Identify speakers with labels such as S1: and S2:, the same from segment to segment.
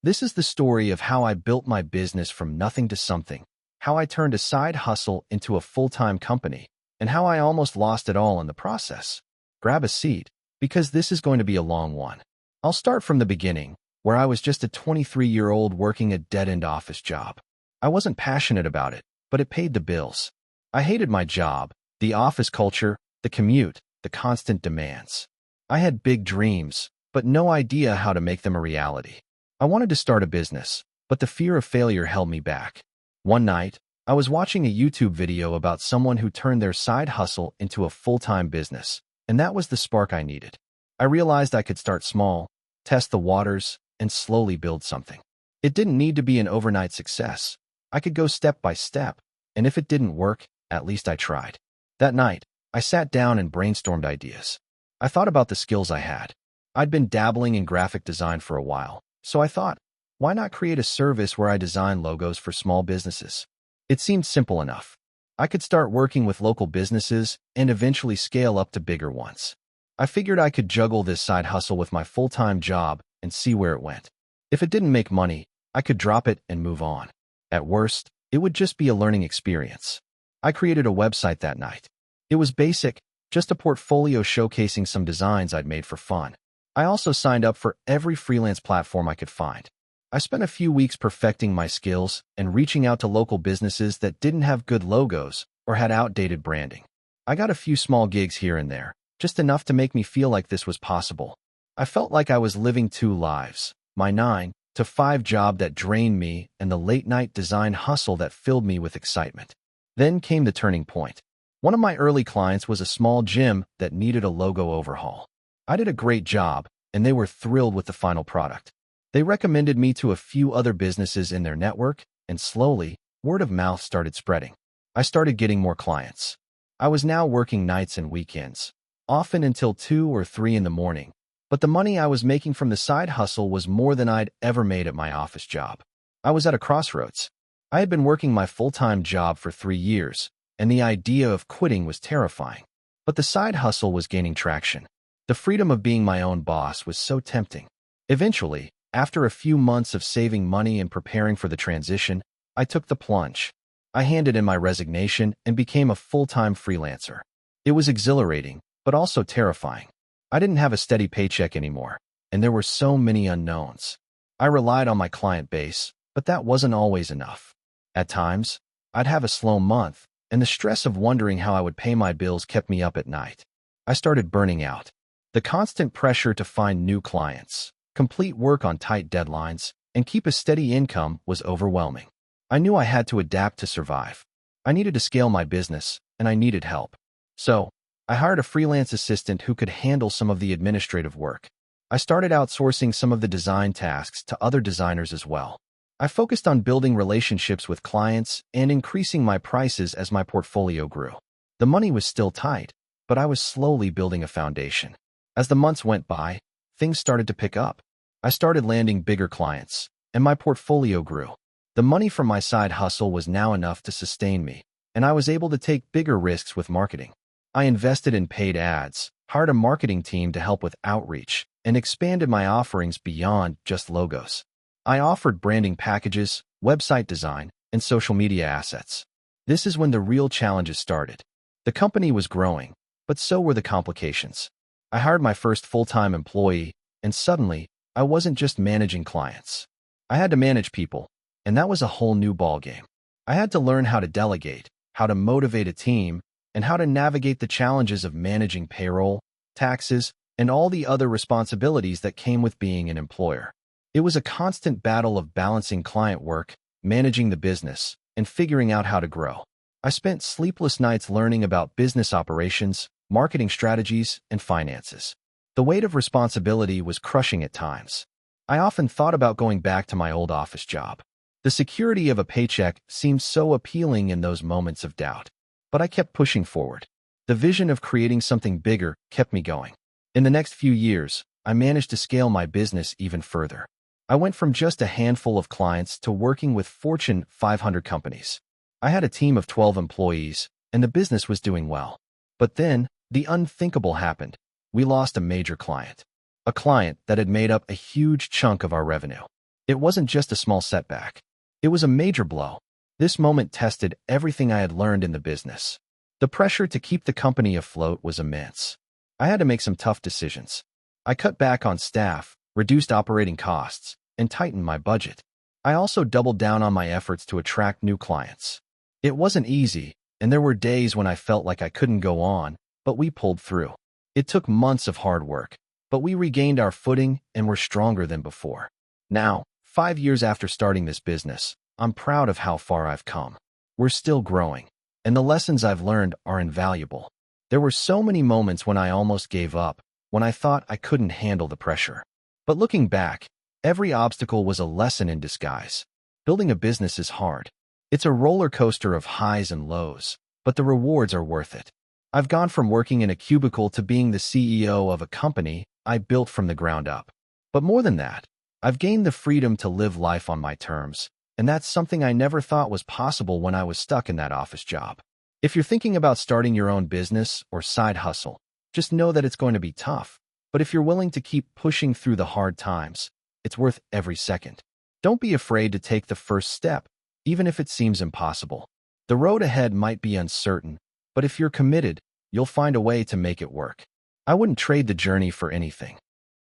S1: This is the story of how I built my business from nothing to something, how I turned a side hustle into a full-time company, and how I almost lost it all in the process. Grab a seat, because this is going to be a long one. I'll start from the beginning, where I was just a 23-year-old working a dead-end office job. I wasn't passionate about it, but it paid the bills. I hated my job, the office culture, the commute, the constant demands. I had big dreams, but no idea how to make them a reality. I wanted to start a business, but the fear of failure held me back. One night, I was watching a YouTube video about someone who turned their side hustle into a full-time business, and that was the spark I needed. I realized I could start small, test the waters, and slowly build something. It didn't need to be an overnight success. I could go step by step, and if it didn't work, at least I tried. That night, I sat down and brainstormed ideas. I thought about the skills I had. I'd been dabbling in graphic design for a while, so I thought, why not create a service where I design logos for small businesses? It seemed simple enough. I could start working with local businesses and eventually scale up to bigger ones. I figured I could juggle this side hustle with my full-time job and see where it went. If it didn't make money, I could drop it and move on. At worst, it would just be a learning experience. I created a website that night. It was basic, just a portfolio showcasing some designs I'd made for fun. I also signed up for every freelance platform I could find. I spent a few weeks perfecting my skills and reaching out to local businesses that didn't have good logos or had outdated branding. I got a few small gigs here and there, just enough to make me feel like this was possible. I felt like I was living two lives, my 9-to-5 job that drained me and the late-night design hustle that filled me with excitement. Then came the turning point. One of my early clients was a small gym that needed a logo overhaul. I did a great job, and they were thrilled with the final product. They recommended me to a few other businesses in their network, and slowly, word of mouth started spreading. I started getting more clients. I was now working nights and weekends, often until 2 or 3 in the morning, but the money I was making from the side hustle was more than I'd ever made at my office job. I was at a crossroads. I had been working my full-time job for 3 years, and the idea of quitting was terrifying. But the side hustle was gaining traction. The freedom of being my own boss was so tempting. Eventually, after a few months of saving money and preparing for the transition, I took the plunge. I handed in my resignation and became a full-time freelancer. It was exhilarating, but also terrifying. I didn't have a steady paycheck anymore, and there were so many unknowns. I relied on my client base, but that wasn't always enough. At times, I'd have a slow month, and the stress of wondering how I would pay my bills kept me up at night. I started burning out. The constant pressure to find new clients, complete work on tight deadlines, and keep a steady income was overwhelming. I knew I had to adapt to survive. I needed to scale my business, and I needed help. So, I hired a freelance assistant who could handle some of the administrative work. I started outsourcing some of the design tasks to other designers as well. I focused on building relationships with clients and increasing my prices as my portfolio grew. The money was still tight, but I was slowly building a foundation. As the months went by, things started to pick up. I started landing bigger clients, and my portfolio grew. The money from my side hustle was now enough to sustain me, and I was able to take bigger risks with marketing. I invested in paid ads, hired a marketing team to help with outreach, and expanded my offerings beyond just logos. I offered branding packages, website design, and social media assets. This is when the real challenges started. The company was growing, but so were the complications. I hired my first full-time employee, and suddenly, I wasn't just managing clients. I had to manage people, and that was a whole new ballgame. I had to learn how to delegate, how to motivate a team, and how to navigate the challenges of managing payroll, taxes, and all the other responsibilities that came with being an employer. It was a constant battle of balancing client work, managing the business, and figuring out how to grow. I spent sleepless nights learning about business operations, marketing strategies, and finances. The weight of responsibility was crushing at times. I often thought about going back to my old office job. The security of a paycheck seemed so appealing in those moments of doubt. But I kept pushing forward. The vision of creating something bigger kept me going. In the next few years, I managed to scale my business even further. I went from just a handful of clients to working with Fortune 500 companies. I had a team of 12 employees, and the business was doing well. But then, the unthinkable happened. We lost a major client. A client that had made up a huge chunk of our revenue. It wasn't just a small setback. It was a major blow. This moment tested everything I had learned in the business. The pressure to keep the company afloat was immense. I had to make some tough decisions. I cut back on staff, reduced operating costs, and tightened my budget. I also doubled down on my efforts to attract new clients. It wasn't easy, and there were days when I felt like I couldn't go on, but we pulled through. It took months of hard work, but we regained our footing and were stronger than before. Now, 5 years after starting this business, I'm proud of how far I've come. We're still growing, and the lessons I've learned are invaluable. There were so many moments when I almost gave up, when I thought I couldn't handle the pressure. But looking back, every obstacle was a lesson in disguise. Building a business is hard. It's a roller coaster of highs and lows, but the rewards are worth it. I've gone from working in a cubicle to being the CEO of a company I built from the ground up. But more than that, I've gained the freedom to live life on my terms, and that's something I never thought was possible when I was stuck in that office job. If you're thinking about starting your own business or side hustle, just know that it's going to be tough. But if you're willing to keep pushing through the hard times, it's worth every second. Don't be afraid to take the first step, even if it seems impossible. The road ahead might be uncertain, but if you're committed, you'll find a way to make it work. I wouldn't trade the journey for anything.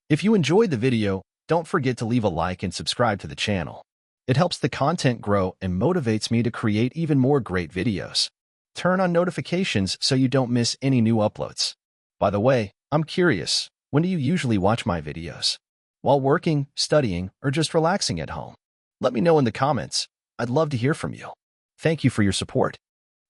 S1: If you enjoyed the video, don't forget to leave a like and subscribe to the channel. It helps the content grow and motivates me to create even more great videos. Turn on notifications so you don't miss any new uploads. By the way, I'm curious, when do you usually watch my videos? While working, studying, or just relaxing at home? Let me know in the comments. I'd love to hear from you. Thank you for your support.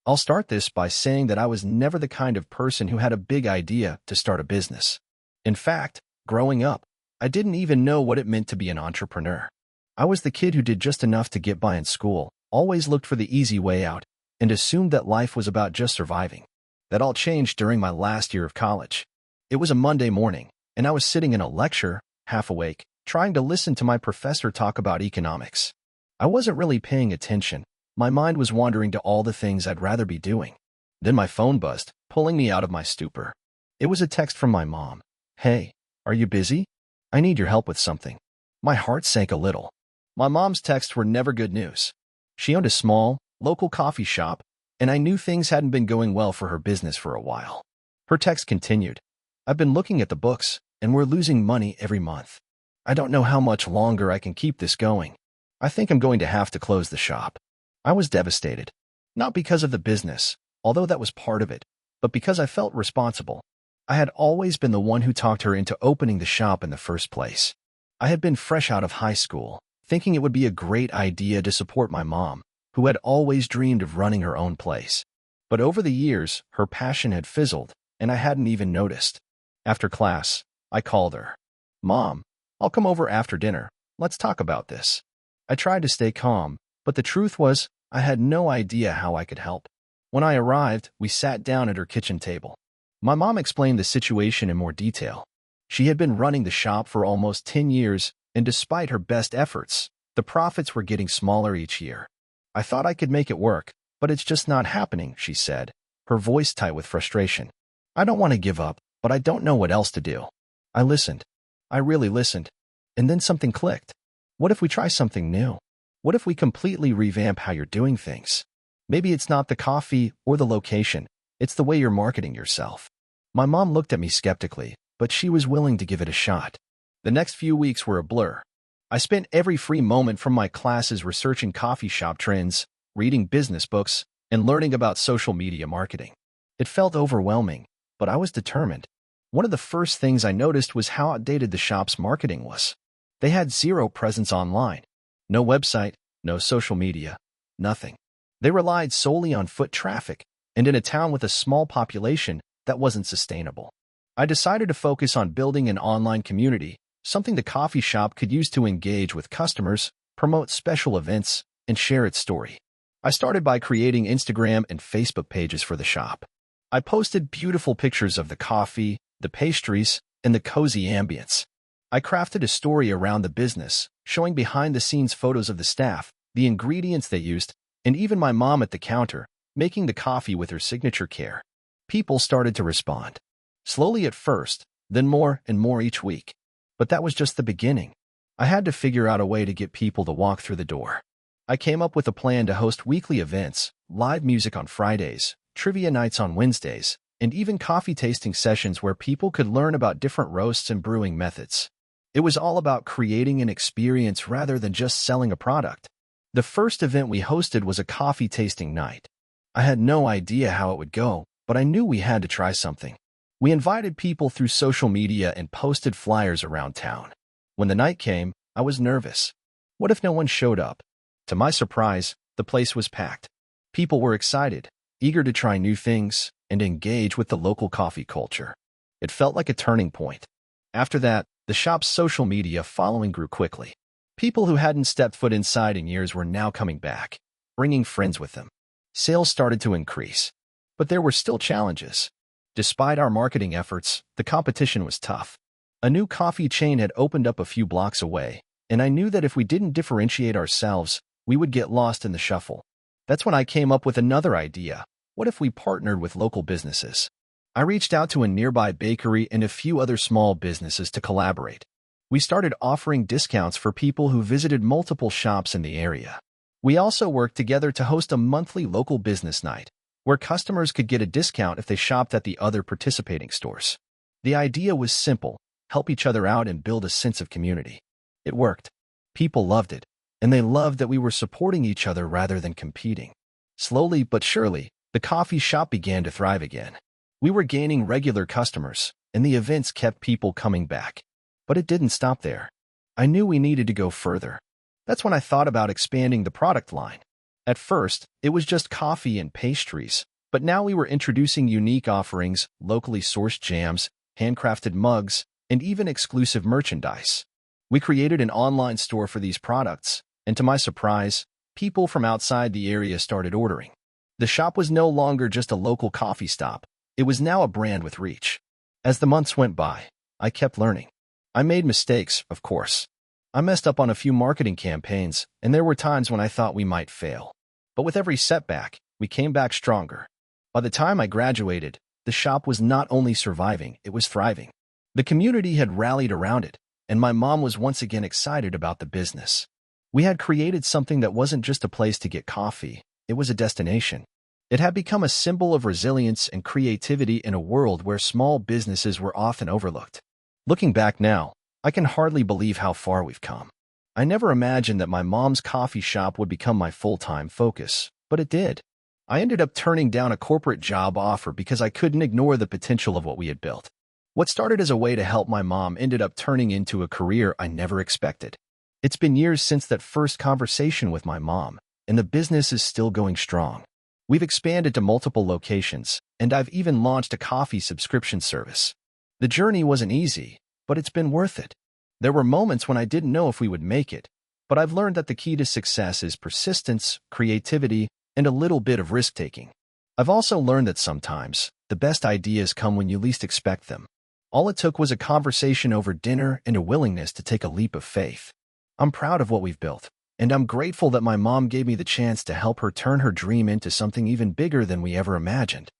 S1: I'll start this by saying that I was never the kind of person who had a big idea to start a business. In fact, growing up, I didn't even know what it meant to be an entrepreneur. I was the kid who did just enough to get by in school, always looked for the easy way out, and assumed that life was about just surviving. That all changed during my last year of college. It was a Monday morning, and I was sitting in a lecture, half awake, trying to listen to my professor talk about economics. I wasn't really paying attention. My mind was wandering to all the things I'd rather be doing. Then my phone buzzed, pulling me out of my stupor. It was a text from my mom. "Hey, are you busy? I need your help with something." My heart sank a little. My mom's texts were never good news. She owned a small, local coffee shop, and I knew things hadn't been going well for her business for a while. Her text continued. "I've been looking at the books, and we're losing money every month. I don't know how much longer I can keep this going. I think I'm going to have to close the shop." I was devastated. Not because of the business, although that was part of it, but because I felt responsible. I had always been the one who talked her into opening the shop in the first place. I had been fresh out of high school, thinking it would be a great idea to support my mom, who had always dreamed of running her own place. But over the years, her passion had fizzled, and I hadn't even noticed. After class, I called her. "Mom, I'll come over after dinner. Let's talk about this." I tried to stay calm, but the truth was, I had no idea how I could help. When I arrived, we sat down at her kitchen table. My mom explained the situation in more detail. She had been running the shop for almost 10 years, and despite her best efforts, the profits were getting smaller each year. "I thought I could make it work, but it's just not happening," she said, her voice tight with frustration. "I don't want to give up, but I don't know what else to do." I listened. I really listened. And then something clicked. What if we try something new? What if we completely revamp how you're doing things? Maybe it's not the coffee or the location. It's the way you're marketing yourself. My mom looked at me skeptically, but she was willing to give it a shot. The next few weeks were a blur. I spent every free moment from my classes researching coffee shop trends, reading business books, and learning about social media marketing. It felt overwhelming, but I was determined. One of the first things I noticed was how outdated the shop's marketing was. They had zero presence online. No website, no social media, nothing. They relied solely on foot traffic, and in a town with a small population, that wasn't sustainable. I decided to focus on building an online community, something the coffee shop could use to engage with customers, promote special events, and share its story. I started by creating Instagram and Facebook pages for the shop. I posted beautiful pictures of the coffee, the pastries, and the cozy ambience. I crafted a story around the business, showing behind-the-scenes photos of the staff, the ingredients they used, and even my mom at the counter, making the coffee with her signature care. People started to respond. Slowly at first, then more and more each week. But that was just the beginning. I had to figure out a way to get people to walk through the door. I came up with a plan to host weekly events, live music on Fridays, trivia nights on Wednesdays, and even coffee tasting sessions where people could learn about different roasts and brewing methods. It was all about creating an experience rather than just selling a product. The first event we hosted was a coffee tasting night. I had no idea how it would go, but I knew we had to try something. We invited people through social media and posted flyers around town. When the night came, I was nervous. What if no one showed up? To my surprise, the place was packed. People were excited, eager to try new things, and engage with the local coffee culture. It felt like a turning point. After that, the shop's social media following grew quickly. People who hadn't stepped foot inside in years were now coming back, bringing friends with them. Sales started to increase, but there were still challenges. Despite our marketing efforts, the competition was tough. A new coffee chain had opened up a few blocks away, and I knew that if we didn't differentiate ourselves, we would get lost in the shuffle. That's when I came up with another idea. What if we partnered with local businesses? I reached out to a nearby bakery and a few other small businesses to collaborate. We started offering discounts for people who visited multiple shops in the area. We also worked together to host a monthly local business night, where customers could get a discount if they shopped at the other participating stores. The idea was simple: help each other out and build a sense of community. It worked. People loved it, and they loved that we were supporting each other rather than competing. Slowly but surely, the coffee shop began to thrive again. We were gaining regular customers, and the events kept people coming back. But it didn't stop there. I knew we needed to go further. That's when I thought about expanding the product line. At first, it was just coffee and pastries, but now we were introducing unique offerings, locally sourced jams, handcrafted mugs, and even exclusive merchandise. We created an online store for these products, and to my surprise, people from outside the area started ordering. The shop was no longer just a local coffee stop. It was now a brand with reach. As the months went by, I kept learning. I made mistakes, of course. I messed up on a few marketing campaigns, and there were times when I thought we might fail. But with every setback, we came back stronger. By the time I graduated, the shop was not only surviving, it was thriving. The community had rallied around it, and my mom was once again excited about the business. We had created something that wasn't just a place to get coffee, it was a destination. It had become a symbol of resilience and creativity in a world where small businesses were often overlooked. Looking back now, I can hardly believe how far we've come. I never imagined that my mom's coffee shop would become my full-time focus, but it did. I ended up turning down a corporate job offer because I couldn't ignore the potential of what we had built. What started as a way to help my mom ended up turning into a career I never expected. It's been years since that first conversation with my mom, and the business is still going strong. We've expanded to multiple locations, and I've even launched a coffee subscription service. The journey wasn't easy, but it's been worth it. There were moments when I didn't know if we would make it, but I've learned that the key to success is persistence, creativity, and a little bit of risk-taking. I've also learned that sometimes, the best ideas come when you least expect them. All it took was a conversation over dinner and a willingness to take a leap of faith. I'm proud of what we've built, and I'm grateful that my mom gave me the chance to help her turn her dream into something even bigger than we ever imagined.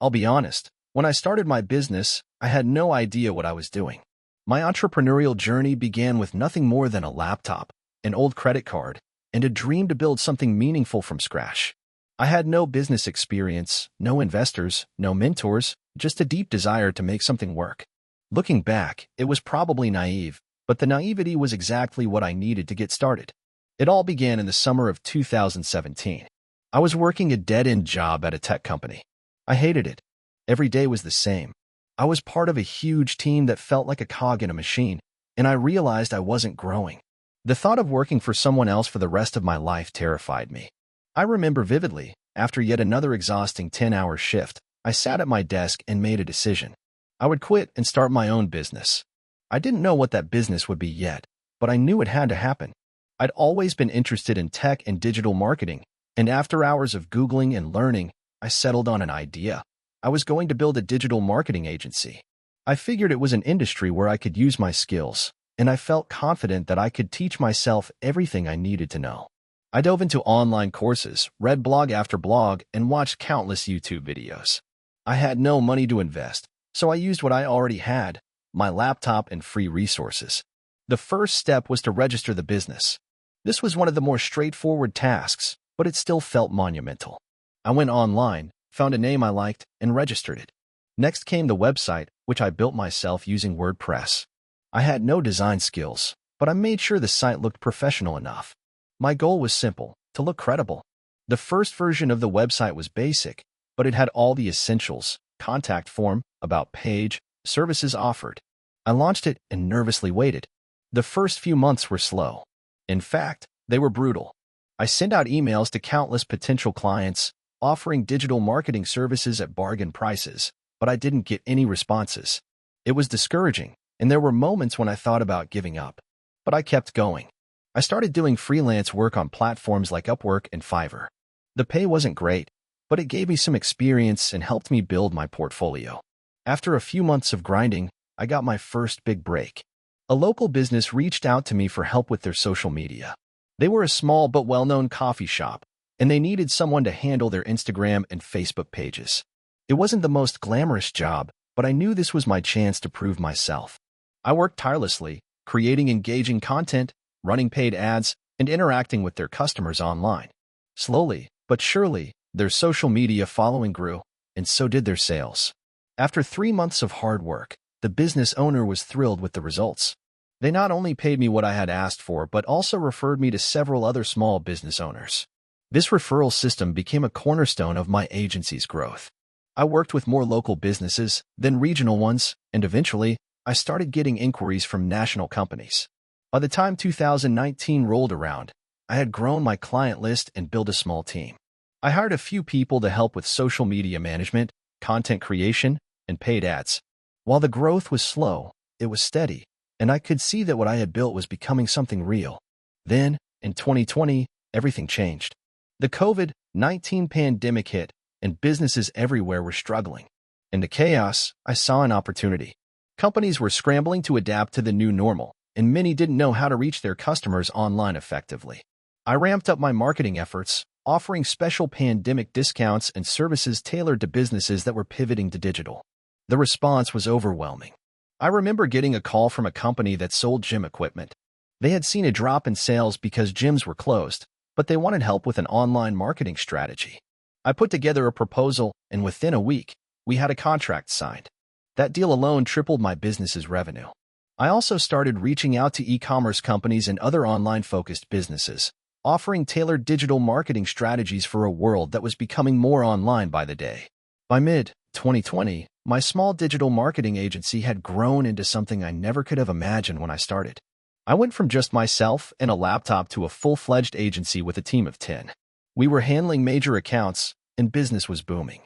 S1: I'll be honest, when I started my business, I had no idea what I was doing. My entrepreneurial journey began with nothing more than a laptop, an old credit card, and a dream to build something meaningful from scratch. I had no business experience, no investors, no mentors, just a deep desire to make something work. Looking back, it was probably naive, but the naivety was exactly what I needed to get started. It all began in the summer of 2017. I was working a dead-end job at a tech company. I hated it. Every day was the same. I was part of a huge team that felt like a cog in a machine, and I realized I wasn't growing. The thought of working for someone else for the rest of my life terrified me. I remember vividly, after yet another exhausting 10-hour shift, I sat at my desk and made a decision. I would quit and start my own business. I didn't know what that business would be yet, but I knew it had to happen. I'd always been interested in tech and digital marketing, and after hours of Googling and learning, I settled on an idea. I was going to build a digital marketing agency. I figured it was an industry where I could use my skills, and I felt confident that I could teach myself everything I needed to know. I dove into online courses, read blog after blog, and watched countless YouTube videos. I had no money to invest, so I used what I already had, my laptop and free resources. The first step was to register the business. This was one of the more straightforward tasks, but it still felt monumental. I went online, found a name I liked, and registered it. Next came the website, which I built myself using WordPress. I had no design skills, but I made sure the site looked professional enough. My goal was simple, to look credible. The first version of the website was basic, but it had all the essentials: contact form, about page, services offered. I launched it and nervously waited. The first few months were slow. In fact, they were brutal. I sent out emails to countless potential clients, offering digital marketing services at bargain prices, but I didn't get any responses. It was discouraging, and there were moments when I thought about giving up. But I kept going. I started doing freelance work on platforms like Upwork and Fiverr. The pay wasn't great, but it gave me some experience and helped me build my portfolio. After a few months of grinding, I got my first big break. A local business reached out to me for help with their social media. They were a small but well-known coffee shop, and they needed someone to handle their Instagram and Facebook pages. It wasn't the most glamorous job, but I knew this was my chance to prove myself. I worked tirelessly, creating engaging content, running paid ads, and interacting with their customers online. Slowly, but surely, their social media following grew, and so did their sales. After 3 months of hard work, the business owner was thrilled with the results. They not only paid me what I had asked for, but also referred me to several other small business owners. This referral system became a cornerstone of my agency's growth. I worked with more local businesses, then regional ones, and eventually, I started getting inquiries from national companies. By the time 2019 rolled around, I had grown my client list and built a small team. I hired a few people to help with social media management, content creation, and paid ads. While the growth was slow, it was steady, and I could see that what I had built was becoming something real. Then, in 2020, everything changed. The COVID-19 pandemic hit, and businesses everywhere were struggling. In the chaos, I saw an opportunity. Companies were scrambling to adapt to the new normal, and many didn't know how to reach their customers online effectively. I ramped up my marketing efforts, offering special pandemic discounts and services tailored to businesses that were pivoting to digital. The response was overwhelming. I remember getting a call from a company that sold gym equipment. They had seen a drop in sales because gyms were closed, but they wanted help with an online marketing strategy. I put together a proposal, and within a week, we had a contract signed. That deal alone tripled my business's revenue. I also started reaching out to e-commerce companies and other online-focused businesses, offering tailored digital marketing strategies for a world that was becoming more online by the day. By mid-2020, my small digital marketing agency had grown into something I never could have imagined when I started. I went from just myself and a laptop to a full-fledged agency with a team of 10. We were handling major accounts, and business was booming.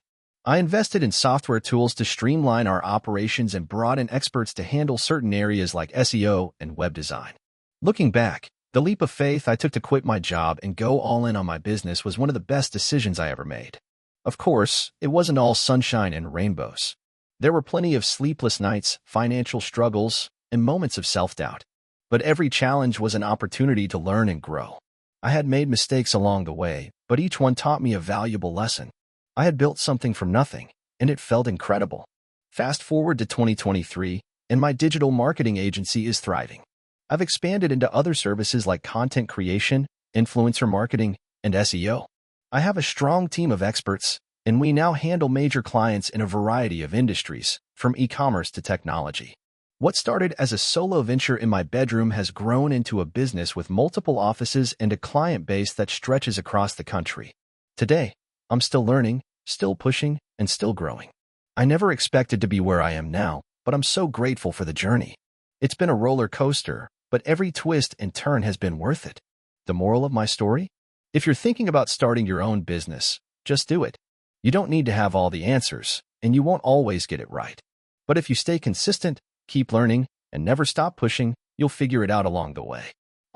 S1: I invested in software tools to streamline our operations and brought in experts to handle certain areas like SEO and web design. Looking back, the leap of faith I took to quit my job and go all in on my business was one of the best decisions I ever made. Of course, it wasn't all sunshine and rainbows. There were plenty of sleepless nights, financial struggles, and moments of self-doubt. But every challenge was an opportunity to learn and grow. I had made mistakes along the way, but each one taught me a valuable lesson. I had built something from nothing, and it felt incredible. Fast forward to 2023, and my digital marketing agency is thriving. I've expanded into other services like content creation, influencer marketing, and SEO. I have a strong team of experts, and we now handle major clients in a variety of industries, from e-commerce to technology. What started as a solo venture in my bedroom has grown into a business with multiple offices and a client base that stretches across the country. Today, I'm still learning, still pushing, and still growing. I never expected to be where I am now, but I'm so grateful for the journey. It's been a roller coaster, but every twist and turn has been worth it. The moral of my story? If you're thinking about starting your own business, just do it. You don't need to have all the answers, and you won't always get it right. But if you stay consistent, keep learning, and never stop pushing, you'll figure it out along the way.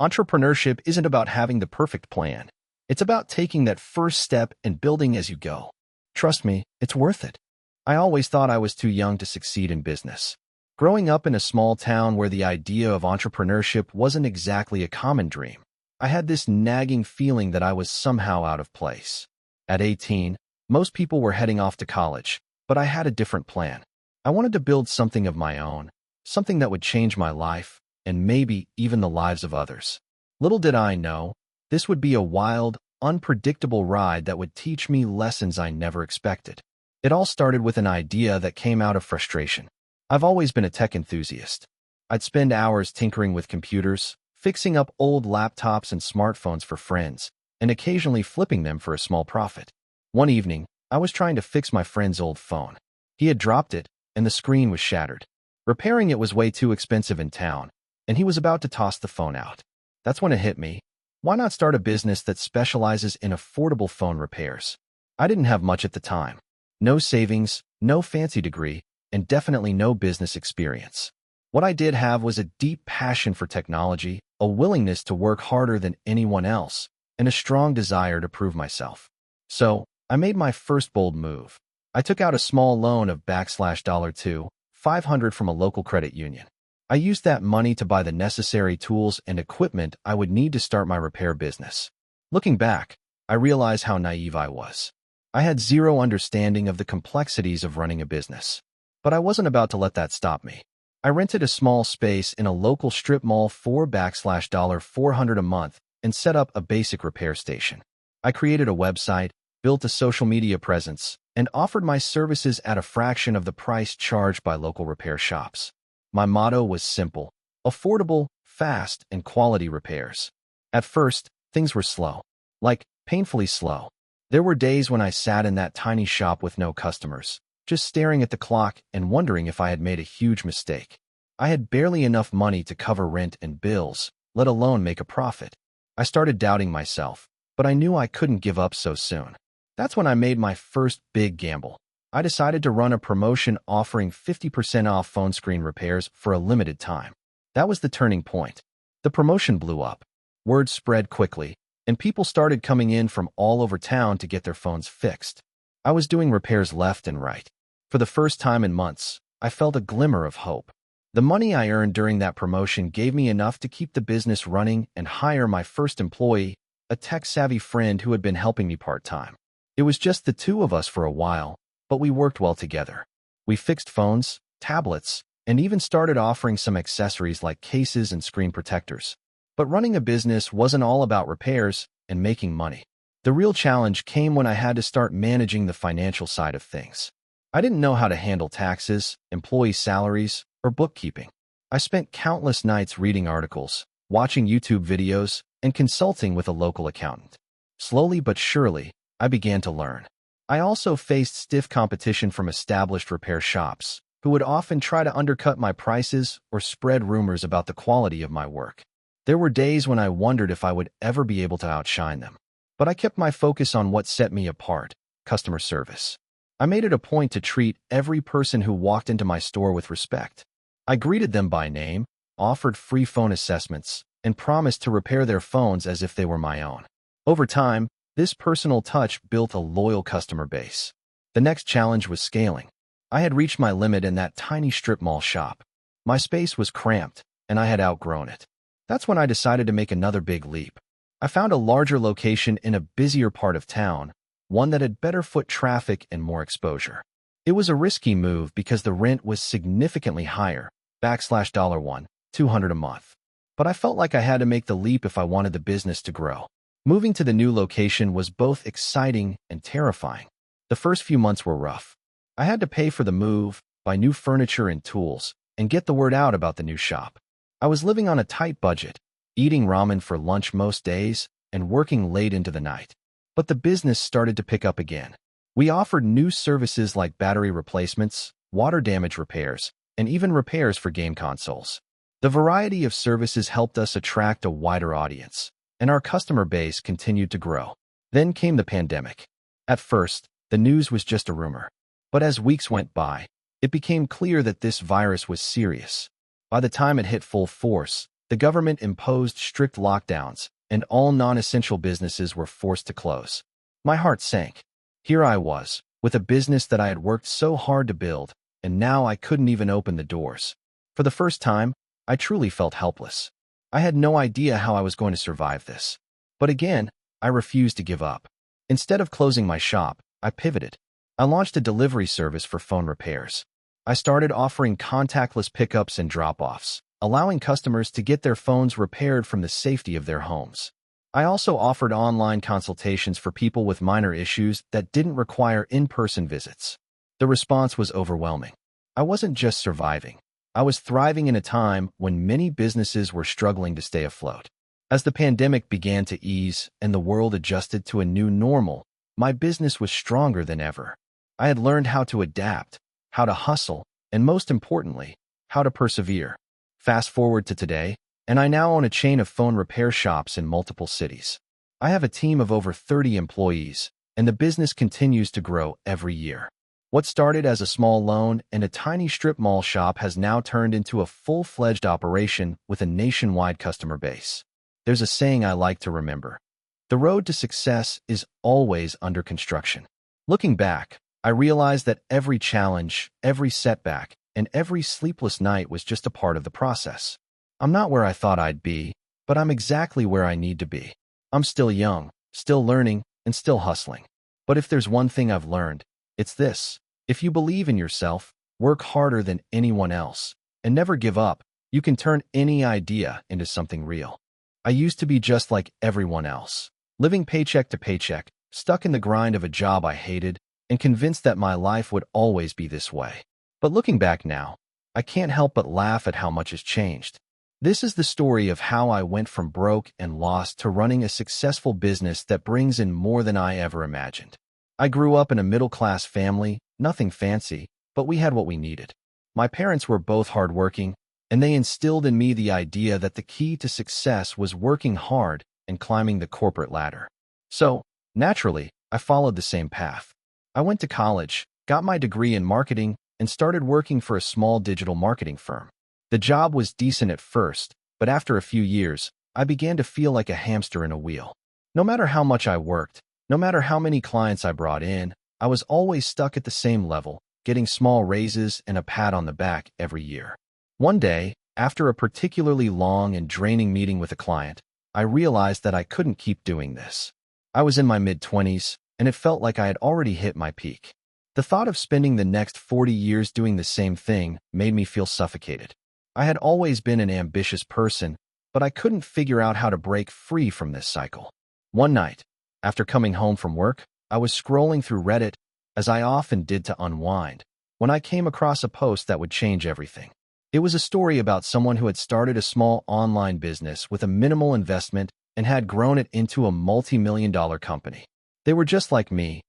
S1: Entrepreneurship isn't about having the perfect plan. It's about taking that first step and building as you go. Trust me, it's worth it. I always thought I was too young to succeed in business. Growing up in a small town where the idea of entrepreneurship wasn't exactly a common dream, I had this nagging feeling that I was somehow out of place. At 18, most people were heading off to college, but I had a different plan. I wanted to build something of my own, something that would change my life, and maybe even the lives of others. Little did I know, this would be a wild, unpredictable ride that would teach me lessons I never expected. It all started with an idea that came out of frustration. I've always been a tech enthusiast. I'd spend hours tinkering with computers, fixing up old laptops and smartphones for friends, and occasionally flipping them for a small profit. One evening, I was trying to fix my friend's old phone. He had dropped it, and the screen was shattered. Repairing it was way too expensive in town, and he was about to toss the phone out. That's when it hit me. Why not start a business that specializes in affordable phone repairs? I didn't have much at the time. No savings, no fancy degree, and definitely no business experience. What I did have was a deep passion for technology, a willingness to work harder than anyone else, and a strong desire to prove myself. So, I made my first bold move. I took out a small loan of $2,500 from a local credit union. I used that money to buy the necessary tools and equipment I would need to start my repair business. Looking back, I realize how naive I was. I had zero understanding of the complexities of running a business. But I wasn't about to let that stop me. I rented a small space in a local strip mall for $400 a month and set up a basic repair station. I created a website, built a social media presence, and offered my services at a fraction of the price charged by local repair shops. My motto was simple: affordable, fast, and quality repairs. At first, things were slow. Like, painfully slow. There were days when I sat in that tiny shop with no customers, just staring at the clock and wondering if I had made a huge mistake. I had barely enough money to cover rent and bills, let alone make a profit. I started doubting myself, but I knew I couldn't give up so soon. That's when I made my first big gamble. I decided to run a promotion offering 50% off phone screen repairs for a limited time. That was the turning point. The promotion blew up. Word spread quickly, and people started coming in from all over town to get their phones fixed. I was doing repairs left and right. For the first time in months, I felt a glimmer of hope. The money I earned during that promotion gave me enough to keep the business running and hire my first employee, a tech-savvy friend who had been helping me part-time. It was just the two of us for a while, but we worked well together. We fixed phones, tablets, and even started offering some accessories like cases and screen protectors. But running a business wasn't all about repairs and making money. The real challenge came when I had to start managing the financial side of things. I didn't know how to handle taxes, employee salaries, or bookkeeping. I spent countless nights reading articles, watching YouTube videos, and consulting with a local accountant. Slowly but surely, I began to learn. I also faced stiff competition from established repair shops, who would often try to undercut my prices or spread rumors about the quality of my work. There were days when I wondered if I would ever be able to outshine them. But I kept my focus on what set me apart: customer service. I made it a point to treat every person who walked into my store with respect. I greeted them by name, offered free phone assessments, and promised to repair their phones as if they were my own. Over time, this personal touch built a loyal customer base. The next challenge was scaling. I had reached my limit in that tiny strip mall shop. My space was cramped, and I had outgrown it. That's when I decided to make another big leap. I found a larger location in a busier part of town, one that had better foot traffic and more exposure. It was a risky move because the rent was significantly higher, $200 a month. But I felt like I had to make the leap if I wanted the business to grow. Moving to the new location was both exciting and terrifying. The first few months were rough. I had to pay for the move, buy new furniture and tools, and get the word out about the new shop. I was living on a tight budget, eating ramen for lunch most days, and working late into the night. But the business started to pick up again. We offered new services like battery replacements, water damage repairs, and even repairs for game consoles. The variety of services helped us attract a wider audience, and our customer base continued to grow. Then came the pandemic. At first, the news was just a rumor. But as weeks went by, it became clear that this virus was serious. By the time it hit full force, the government imposed strict lockdowns, and all non-essential businesses were forced to close. My heart sank. Here I was, with a business that I had worked so hard to build, and now I couldn't even open the doors. For the first time, I truly felt helpless. I had no idea how I was going to survive this. But again, I refused to give up. Instead of closing my shop, I pivoted. I launched a delivery service for phone repairs. I started offering contactless pickups and drop-offs, allowing customers to get their phones repaired from the safety of their homes. I also offered online consultations for people with minor issues that didn't require in-person visits. The response was overwhelming. I wasn't just surviving. I was thriving in a time when many businesses were struggling to stay afloat. As the pandemic began to ease and the world adjusted to a new normal, my business was stronger than ever. I had learned how to adapt, how to hustle, and most importantly, how to persevere. Fast forward to today, and I now own a chain of phone repair shops in multiple cities. I have a team of over 30 employees, and the business continues to grow every year. What started as a small loan and a tiny strip mall shop has now turned into a full-fledged operation with a nationwide customer base. There's a saying I like to remember. The road to success is always under construction. Looking back, I realized that every challenge, every setback, and every sleepless night was just a part of the process. I'm not where I thought I'd be, but I'm exactly where I need to be. I'm still young, still learning, and still hustling. But if there's one thing I've learned, it's this. If you believe in yourself, work harder than anyone else, and never give up, you can turn any idea into something real. I used to be just like everyone else, living paycheck to paycheck, stuck in the grind of a job I hated, and convinced that my life would always be this way. But looking back now, I can't help but laugh at how much has changed. This is the story of how I went from broke and lost to running a successful business that brings in more than I ever imagined. I grew up in a middle-class family, nothing fancy, but we had what we needed. My parents were both hardworking, and they instilled in me the idea that the key to success was working hard and climbing the corporate ladder. So, naturally, I followed the same path. I went to college, got my degree in marketing, and started working for a small digital marketing firm. The job was decent at first, but after a few years, I began to feel like a hamster in a wheel. No matter how much I worked, no matter how many clients I brought in, I was always stuck at the same level, getting small raises and a pat on the back every year. One day, after a particularly long and draining meeting with a client, I realized that I couldn't keep doing this. I was in my mid-20s, and it felt like I had already hit my peak. The thought of spending the next 40 years doing the same thing made me feel suffocated. I had always been an ambitious person, but I couldn't figure out how to break free from this cycle. One night, after coming home from work, I was scrolling through Reddit, as I often did to unwind, when I came across a post that would change everything. It was a story about someone who had started a small online business with a minimal investment and had grown it into a multi-million-dollar company. They were just like me,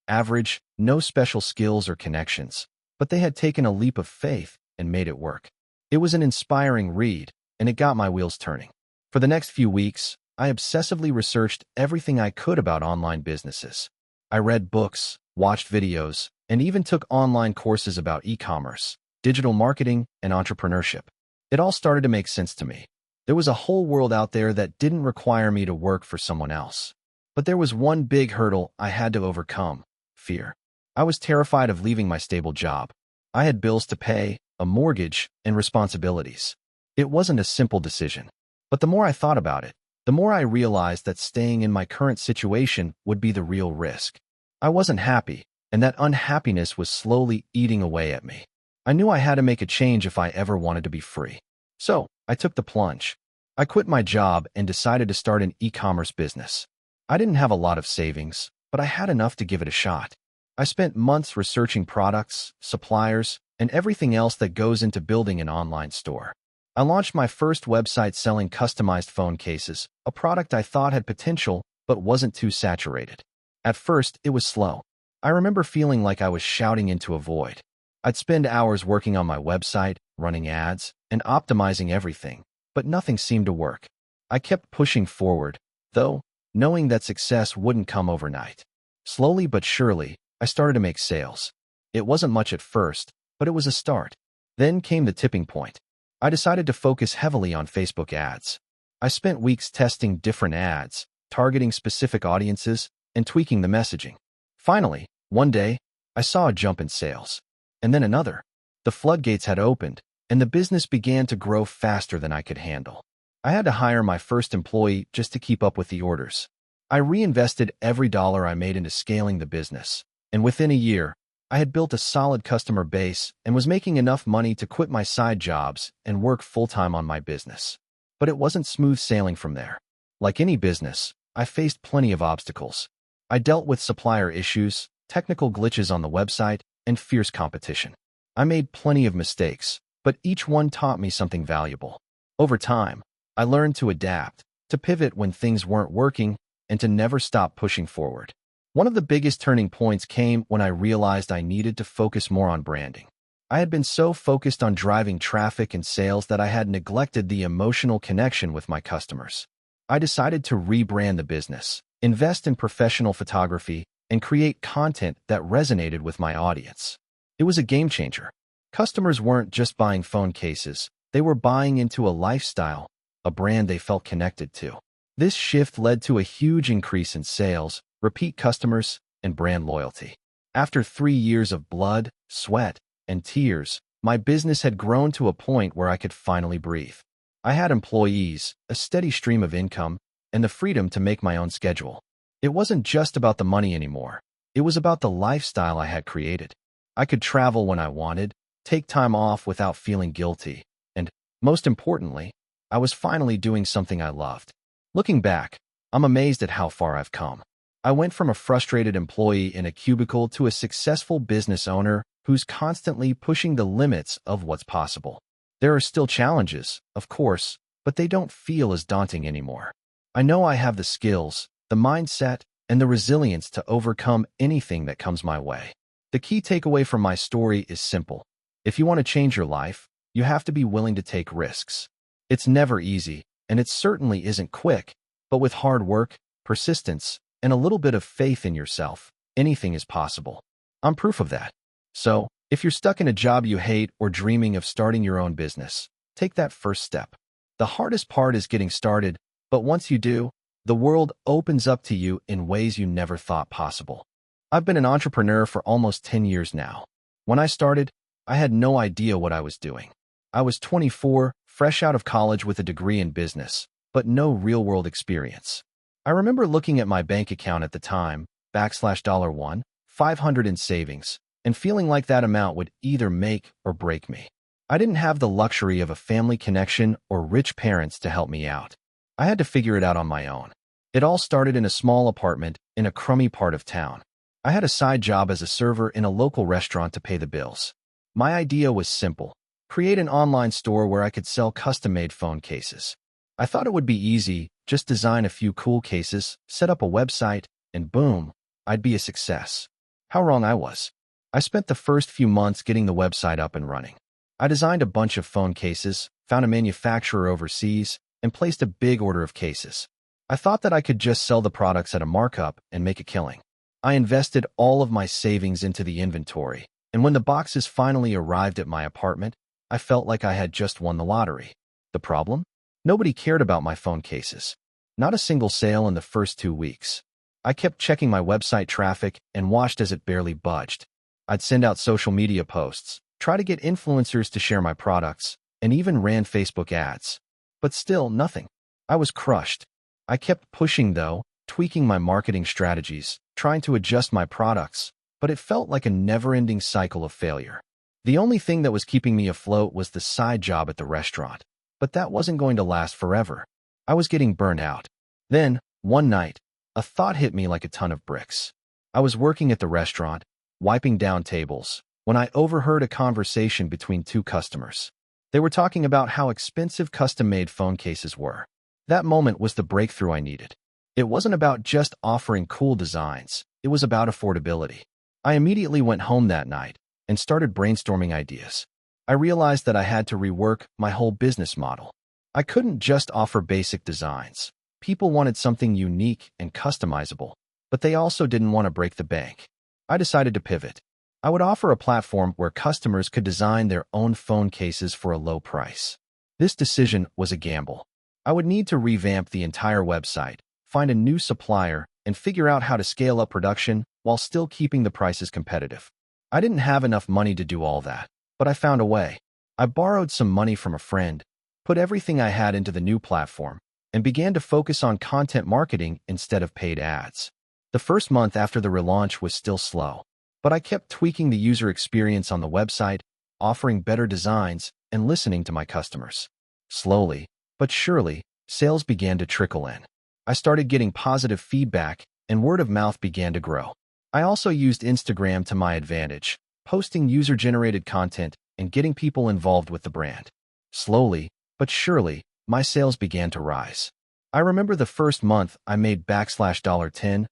S1: average, no special skills or connections, but they had taken a leap of faith and made it work. It was an inspiring read, and it got my wheels turning. For the next few weeks, I obsessively researched everything I could about online businesses. I read books, watched videos, and even took online courses about e-commerce, digital marketing, and entrepreneurship. It all started to make sense to me. There was a whole world out there that didn't require me to work for someone else. But there was one big hurdle I had to overcome: fear. I was terrified of leaving my stable job. I had bills to pay, a mortgage, and responsibilities. It wasn't a simple decision. But the more I thought about it, the more I realized that staying in my current situation would be the real risk. I wasn't happy, and that unhappiness was slowly eating away at me. I knew I had to make a change if I ever wanted to be free. So, I took the plunge. I quit my job and decided to start an e-commerce business. I didn't have a lot of savings, but I had enough to give it a shot. I spent months researching products, suppliers, and everything else that goes into building an online store. I launched my first website selling customized phone cases, a product I thought had potential but wasn't too saturated. At first, it was slow. I remember feeling like I was shouting into a void. I'd spend hours working on my website, running ads, and optimizing everything, but nothing seemed to work. I kept pushing forward, though, knowing that success wouldn't come overnight. Slowly but surely, I started to make sales. It wasn't much at first, but it was a start. Then came the tipping point. I decided to focus heavily on Facebook ads. I spent weeks testing different ads, targeting specific audiences, and tweaking the messaging. Finally, one day, I saw a jump in sales. And then another. The floodgates had opened, and the business began to grow faster than I could handle. I had to hire my first employee just to keep up with the orders. I reinvested every dollar I made into scaling the business, and within a year, I had built a solid customer base and was making enough money to quit my side jobs and work full-time on my business. But it wasn't smooth sailing from there. Like any business, I faced plenty of obstacles. I dealt with supplier issues, technical glitches on the website, and fierce competition. I made plenty of mistakes, but each one taught me something valuable. Over time, I learned to adapt, to pivot when things weren't working, and to never stop pushing forward. One of the biggest turning points came when I realized I needed to focus more on branding. I had been so focused on driving traffic and sales that I had neglected the emotional connection with my customers. I decided to rebrand the business, invest in professional photography, and create content that resonated with my audience. It was a game changer. Customers weren't just buying phone cases, they were buying into a lifestyle, a brand they felt connected to. This shift led to a huge increase in sales, repeat customers, and brand loyalty. After 3 years of blood, sweat, and tears, my business had grown to a point where I could finally breathe. I had employees, a steady stream of income, and the freedom to make my own schedule. It wasn't just about the money anymore. It was about the lifestyle I had created. I could travel when I wanted, take time off without feeling guilty, and, most importantly, I was finally doing something I loved. Looking back, I'm amazed at how far I've come. I went from a frustrated employee in a cubicle to a successful business owner who's constantly pushing the limits of what's possible. There are still challenges, of course, but they don't feel as daunting anymore. I know I have the skills, the mindset, and the resilience to overcome anything that comes my way. The key takeaway from my story is simple. If you want to change your life, you have to be willing to take risks. It's never easy, and it certainly isn't quick, but with hard work, persistence, and a little bit of faith in yourself, anything is possible. I'm proof of that. So, if you're stuck in a job you hate or dreaming of starting your own business, take that first step. The hardest part is getting started, but once you do, the world opens up to you in ways you never thought possible. I've been an entrepreneur for almost 10 years now. When I started, I had no idea what I was doing. I was 24, fresh out of college with a degree in business, but no real-world experience. I remember looking at my bank account at the time, $1, 500 in savings, and feeling like that amount would either make or break me. I didn't have the luxury of a family connection or rich parents to help me out. I had to figure it out on my own. It all started in a small apartment in a crummy part of town. I had a side job as a server in a local restaurant to pay the bills. My idea was simple: create an online store where I could sell custom-made phone cases. I thought it would be easy, just design a few cool cases, set up a website, and boom, I'd be a success. How wrong I was. I spent the first few months getting the website up and running. I designed a bunch of phone cases, found a manufacturer overseas, and placed a big order of cases. I thought that I could just sell the products at a markup and make a killing. I invested all of my savings into the inventory, and when the boxes finally arrived at my apartment, I felt like I had just won the lottery. The problem? Nobody cared about my phone cases. Not a single sale in the first 2 weeks. I kept checking my website traffic and watched as it barely budged. I'd send out social media posts, try to get influencers to share my products, and even ran Facebook ads. But still, nothing. I was crushed. I kept pushing though, tweaking my marketing strategies, trying to adjust my products, but it felt like a never-ending cycle of failure. The only thing that was keeping me afloat was the side job at the restaurant, but that wasn't going to last forever. I was getting burned out. Then, one night, a thought hit me like a ton of bricks. I was working at the restaurant, wiping down tables, when I overheard a conversation between 2 customers. They were talking about how expensive custom-made phone cases were. That moment was the breakthrough I needed. It wasn't about just offering cool designs, it was about affordability. I immediately went home that night and started brainstorming ideas. I realized that I had to rework my whole business model. I couldn't just offer basic designs. People wanted something unique and customizable, but they also didn't want to break the bank. I decided to pivot. I would offer a platform where customers could design their own phone cases for a low price. This decision was a gamble. I would need to revamp the entire website, find a new supplier, and figure out how to scale up production while still keeping the prices competitive. I didn't have enough money to do all that, but I found a way. I borrowed some money from a friend, put everything I had into the new platform, and began to focus on content marketing instead of paid ads. The first month after the relaunch was still slow. But I kept tweaking the user experience on the website, offering better designs, and listening to my customers. Slowly, but surely, sales began to trickle in. I started getting positive feedback, and word of mouth began to grow. I also used Instagram to my advantage, posting user-generated content and getting people involved with the brand. Slowly, but surely, my sales began to rise. I remember the first month I made $10,000.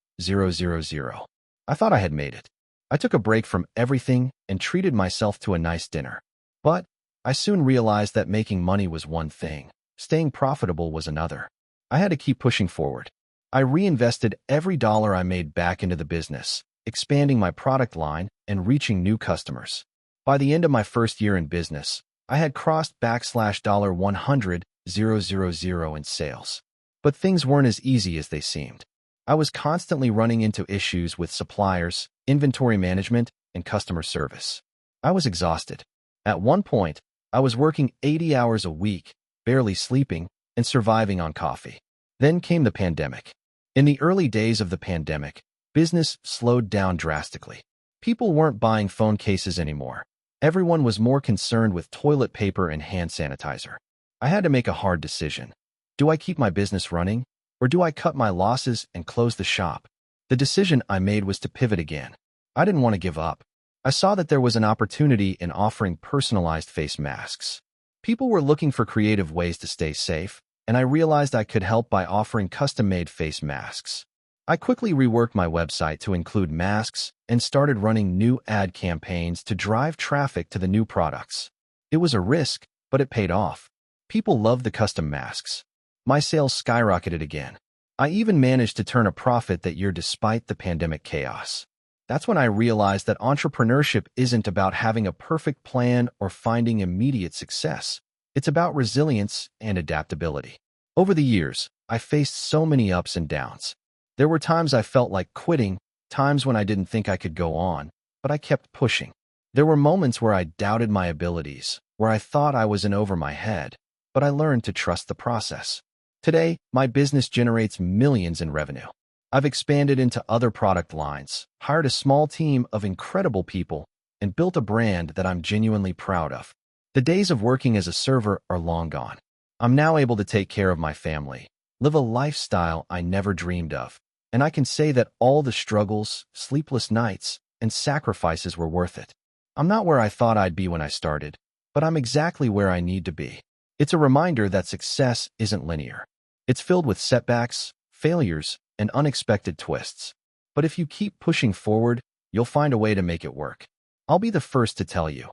S1: I thought I had made it. I took a break from everything and treated myself to a nice dinner. But I soon realized that making money was one thing, staying profitable was another. I had to keep pushing forward. I reinvested every dollar I made back into the business, expanding my product line and reaching new customers. By the end of my first year in business, I had crossed $100,000 in sales. But things weren't as easy as they seemed. I was constantly running into issues with suppliers, inventory management, and customer service. I was exhausted. At one point, I was working 80 hours a week, barely sleeping, and surviving on coffee. Then came the pandemic. In the early days of the pandemic, business slowed down drastically. People weren't buying phone cases anymore. Everyone was more concerned with toilet paper and hand sanitizer. I had to make a hard decision. Do I keep my business running, or do I cut my losses and close the shop? The decision I made was to pivot again. I didn't want to give up. I saw that there was an opportunity in offering personalized face masks. People were looking for creative ways to stay safe, and I realized I could help by offering custom-made face masks. I quickly reworked my website to include masks and started running new ad campaigns to drive traffic to the new products. It was a risk, but it paid off. People loved the custom masks. My sales skyrocketed again. I even managed to turn a profit that year despite the pandemic chaos. That's when I realized that entrepreneurship isn't about having a perfect plan or finding immediate success. It's about resilience and adaptability. Over the years, I faced so many ups and downs. There were times I felt like quitting, times when I didn't think I could go on, but I kept pushing. There were moments where I doubted my abilities, where I thought I was in over my head, but I learned to trust the process. Today, my business generates millions in revenue. I've expanded into other product lines, hired a small team of incredible people, and built a brand that I'm genuinely proud of. The days of working as a server are long gone. I'm now able to take care of my family, live a lifestyle I never dreamed of, and I can say that all the struggles, sleepless nights, and sacrifices were worth it. I'm not where I thought I'd be when I started, but I'm exactly where I need to be. It's a reminder that success isn't linear. It's filled with setbacks, failures, and unexpected twists. But if you keep pushing forward, you'll find a way to make it work. I'll be the first to tell you.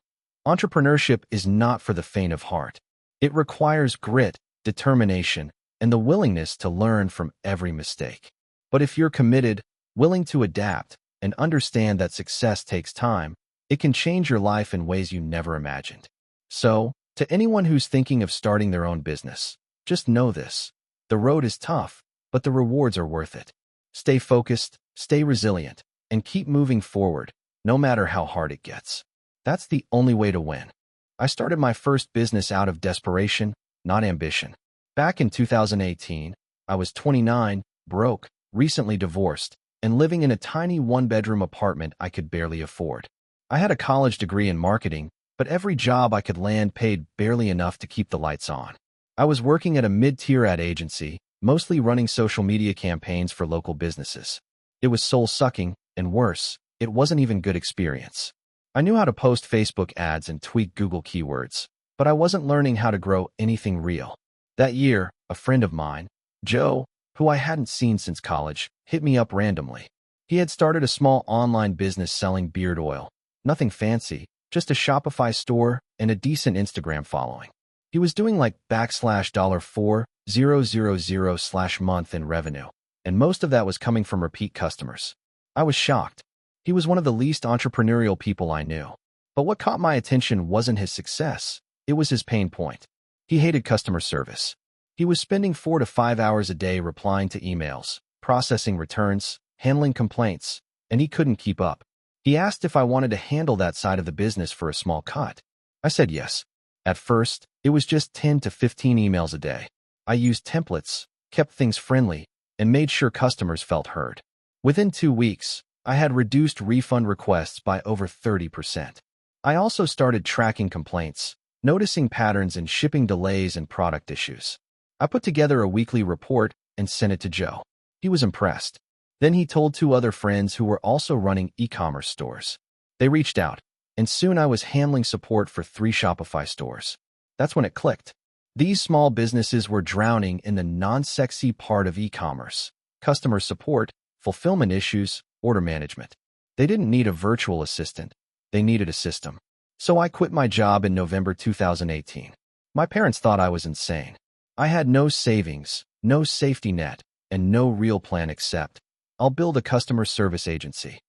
S1: Entrepreneurship is not for the faint of heart. It requires grit, determination, and the willingness to learn from every mistake. But if you're committed, willing to adapt, and understand that success takes time, it can change your life in ways you never imagined. So, to anyone who's thinking of starting their own business, just know this. The road is tough, but the rewards are worth it. Stay focused, stay resilient, and keep moving forward, no matter how hard it gets. That's the only way to win. I started my first business out of desperation, not ambition. Back in 2018, I was 29, broke, recently divorced, and living in a tiny one-bedroom apartment I could barely afford. I had a college degree in marketing, but every job I could land paid barely enough to keep the lights on. I was working at a mid-tier ad agency, mostly running social media campaigns for local businesses. It was soul-sucking, and worse, it wasn't even good experience. I knew how to post Facebook ads and tweak Google keywords, but I wasn't learning how to grow anything real. That year, a friend of mine, Joe, who I hadn't seen since college, hit me up randomly. He had started a small online business selling beard oil. Nothing fancy, just a Shopify store and a decent Instagram following. He was doing like $4,000/month in revenue, and most of that was coming from repeat customers. I was shocked. He was one of the least entrepreneurial people I knew. But what caught my attention wasn't his success, it was his pain point. He hated customer service. He was spending 4 to 5 hours a day replying to emails, processing returns, handling complaints, and he couldn't keep up. He asked if I wanted to handle that side of the business for a small cut. I said yes. At first, it was just 10 to 15 emails a day. I used templates, kept things friendly, and made sure customers felt heard. Within 2 weeks, I had reduced refund requests by over 30%. I also started tracking complaints, noticing patterns in shipping delays and product issues. I put together a weekly report and sent it to Joe. He was impressed. Then he told two other friends who were also running e-commerce stores. They reached out, and soon I was handling support for 3 Shopify stores. That's when it clicked. These small businesses were drowning in the non-sexy part of e-commerce: customer support, fulfillment issues, order management. They didn't need a virtual assistant. They needed a system. So I quit my job in November 2018. My parents thought I was insane. I had no savings, no safety net, and no real plan except, I'll build a customer service agency.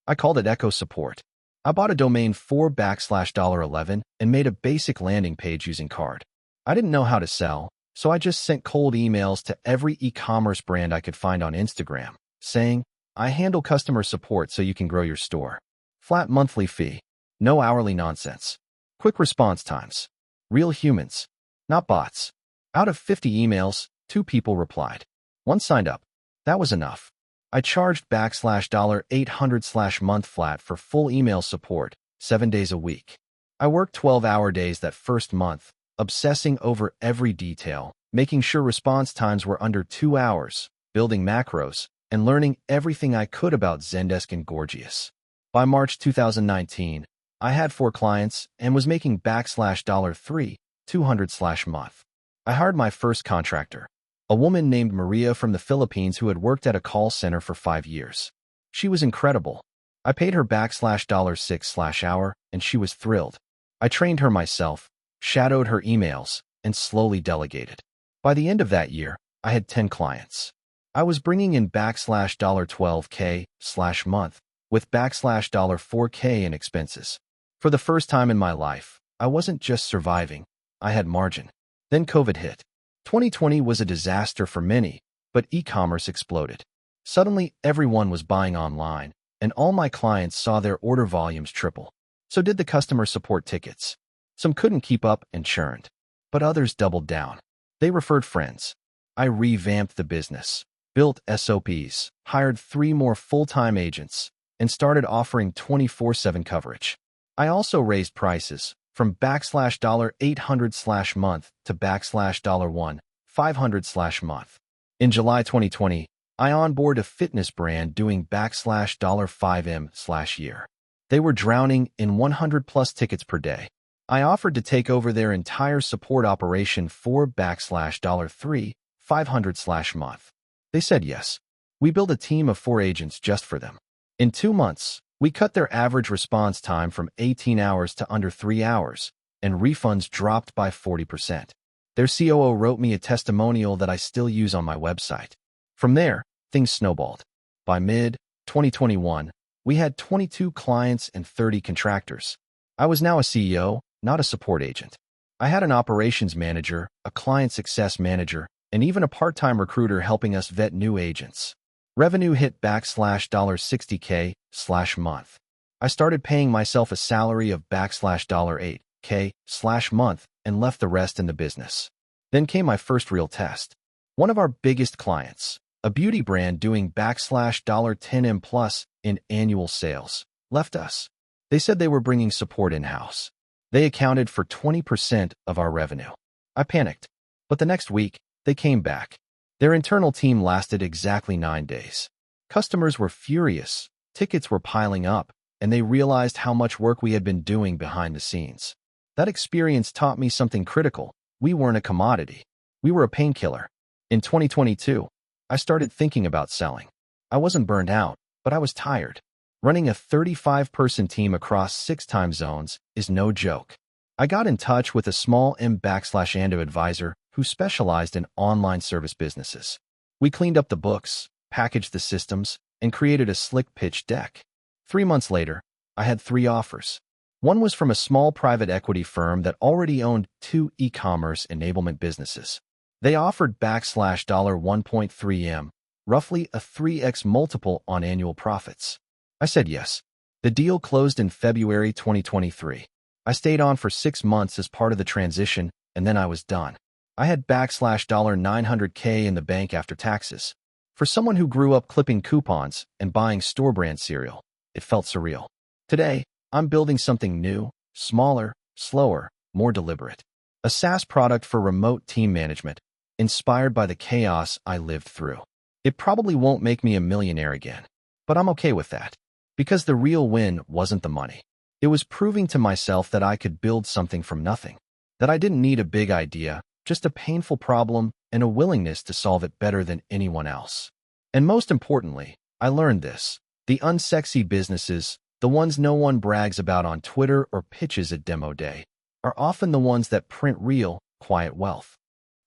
S1: I called it Echo Support. I bought a domain for $11 and made a basic landing page using Card. I didn't know how to sell, so I just sent cold emails to every e-commerce brand I could find on Instagram, saying, I handle customer support so you can grow your store. Flat monthly fee. No hourly nonsense. Quick response times. Real humans, not bots. Out of 50 emails, 2 people replied. 1 signed up. That was enough. I charged $800/month flat for full email support, 7 days a week. I worked 12-hour days that first month, obsessing over every detail, making sure response times were under 2 hours, building macros, and learning everything I could about Zendesk and Gorgias. By March 2019, I had 4 clients and was making $3,200/month. I hired my first contractor, a woman named Maria from the Philippines who had worked at a call center for 5 years. She was incredible. I paid her $6/hour, and she was thrilled. I trained her myself, shadowed her emails, and slowly delegated. By the end of that year, I had 10 clients. I was bringing in $12K/month, with $4K in expenses. For the first time in my life, I wasn't just surviving, I had margin. Then COVID hit. 2020 was a disaster for many, but e-commerce exploded. Suddenly, everyone was buying online, and all my clients saw their order volumes triple. So did the customer support tickets. Some couldn't keep up and churned, but others doubled down. They referred friends. I revamped the business, built SOPs, hired 3 more full-time agents, and started offering 24/7 coverage. I also raised prices from $800/month to $1,500/month. In July 2020, I onboarded a fitness brand doing $5M/year. They were drowning in 100+ tickets per day. I offered to take over their entire support operation for $3,500/month. They said yes. We built a team of 4 agents just for them. In 2 months, we cut their average response time from 18 hours to under 3 hours, and refunds dropped by 40%. Their COO wrote me a testimonial that I still use on my website. From there, things snowballed. By mid-2021, we had 22 clients and 30 contractors. I was now a CEO, not a support agent. I had an operations manager, a client success manager, and even a part-time recruiter helping us vet new agents. Revenue hit $60K/month. I started paying myself a salary of $8K/month and left the rest in the business. Then came my first real test. One of our biggest clients, a beauty brand doing $10M+ in annual sales, left us. They said they were bringing support in-house. They accounted for 20% of our revenue. I panicked, but the next week, they came back. Their internal team lasted exactly 9 days. Customers were furious, tickets were piling up, and they realized how much work we had been doing behind the scenes. That experience taught me something critical. We weren't a commodity. We were a painkiller. In 2022, I started thinking about selling. I wasn't burned out, but I was tired. Running a 35-person team across 6 time zones is no joke. I got in touch with a small M/Ando advisor who specialized in online service businesses. We cleaned up the books, packaged the systems, and created a slick pitch deck. 3 months later, I had 3 offers. One was from a small private equity firm that already owned 2 e-commerce enablement businesses. They offered $1.3M, roughly a 3x multiple on annual profits. I said yes. The deal closed in February 2023. I stayed on for 6 months as part of the transition, and then I was done. I had $900K in the bank after taxes. For someone who grew up clipping coupons and buying store-brand cereal, it felt surreal. Today, I'm building something new, smaller, slower, more deliberate. A SaaS product for remote team management, inspired by the chaos I lived through. It probably won't make me a millionaire again, but I'm okay with that. Because the real win wasn't the money. It was proving to myself that I could build something from nothing. That I didn't need a big idea, just a painful problem and a willingness to solve it better than anyone else. And most importantly, I learned this. The unsexy businesses, the ones no one brags about on Twitter or pitches at demo day, are often the ones that print real, quiet wealth.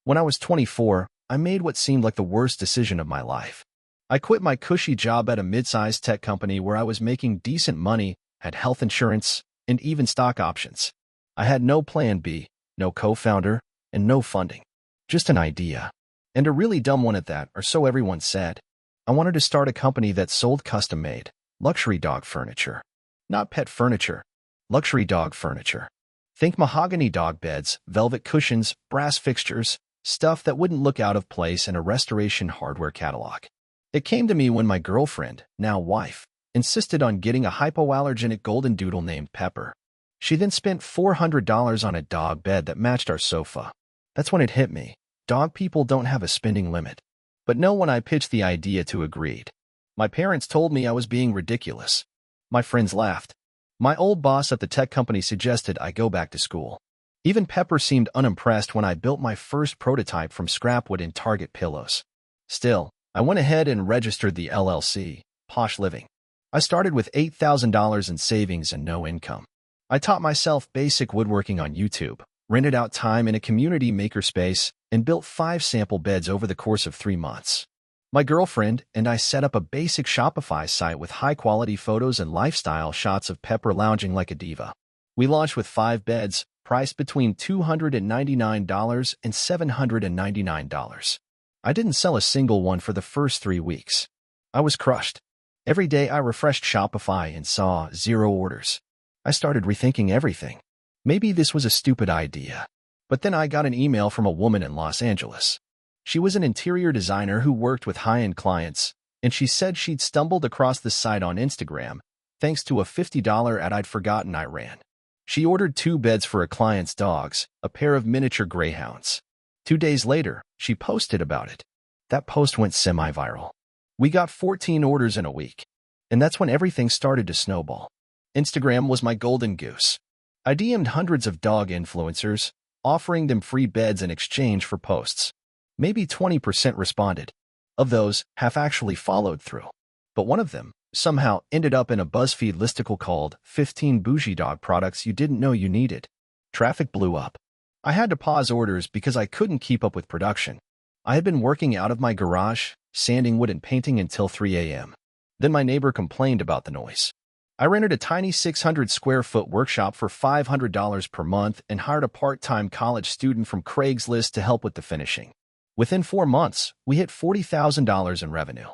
S1: When I was 24, I made what seemed like the worst decision of my life. I quit my cushy job at a mid-sized tech company where I was making decent money, had health insurance, and even stock options. I had no plan B, no co-founder, and no funding. Just an idea. And a really dumb one at that, or so everyone said. I wanted to start a company that sold custom-made, luxury dog furniture. Not pet furniture. Luxury dog furniture. Think mahogany dog beds, velvet cushions, brass fixtures, stuff that wouldn't look out of place in a restoration hardware catalog. It came to me when my girlfriend, now wife, insisted on getting a hypoallergenic golden doodle named Pepper. She then spent $400 on a dog bed that matched our sofa. That's when it hit me. Dog people don't have a spending limit. But no one I pitched the idea to agreed. My parents told me I was being ridiculous. My friends laughed. My old boss at the tech company suggested I go back to school. Even Pepper seemed unimpressed when I built my first prototype from scrap wood in Target pillows. Still, I went ahead and registered the LLC, Posh Living. I started with $8,000 in savings and no income. I taught myself basic woodworking on YouTube, rented out time in a community makerspace, and built 5 sample beds over the course of 3 months. My girlfriend and I set up a basic Shopify site with high-quality photos and lifestyle shots of Pepper lounging like a diva. We launched with 5 beds, priced between $299 and $799. I didn't sell a single one for the first 3 weeks. I was crushed. Every day I refreshed Shopify and saw 0 orders. I started rethinking everything. Maybe this was a stupid idea. But then I got an email from a woman in Los Angeles. She was an interior designer who worked with high-end clients, and she said she'd stumbled across the site on Instagram, thanks to a $50 ad I'd forgotten I ran. She ordered 2 beds for a client's dogs, a pair of miniature greyhounds. 2 days later, she posted about it. That post went semi-viral. We got 14 orders in a week. And that's when everything started to snowball. Instagram was my golden goose. I DM'd hundreds of dog influencers, offering them free beds in exchange for posts. Maybe 20% responded. Of those, half actually followed through. But one of them, somehow ended up in a BuzzFeed listicle called 15 Bougie Dog Products You Didn't Know You Needed. Traffic blew up. I had to pause orders because I couldn't keep up with production. I had been working out of my garage, sanding wood and painting until 3 a.m. Then my neighbor complained about the noise. I rented a tiny 600-square-foot workshop for $500 per month and hired a part-time college student from Craigslist to help with the finishing. Within 4 months, we hit $40,000 in revenue.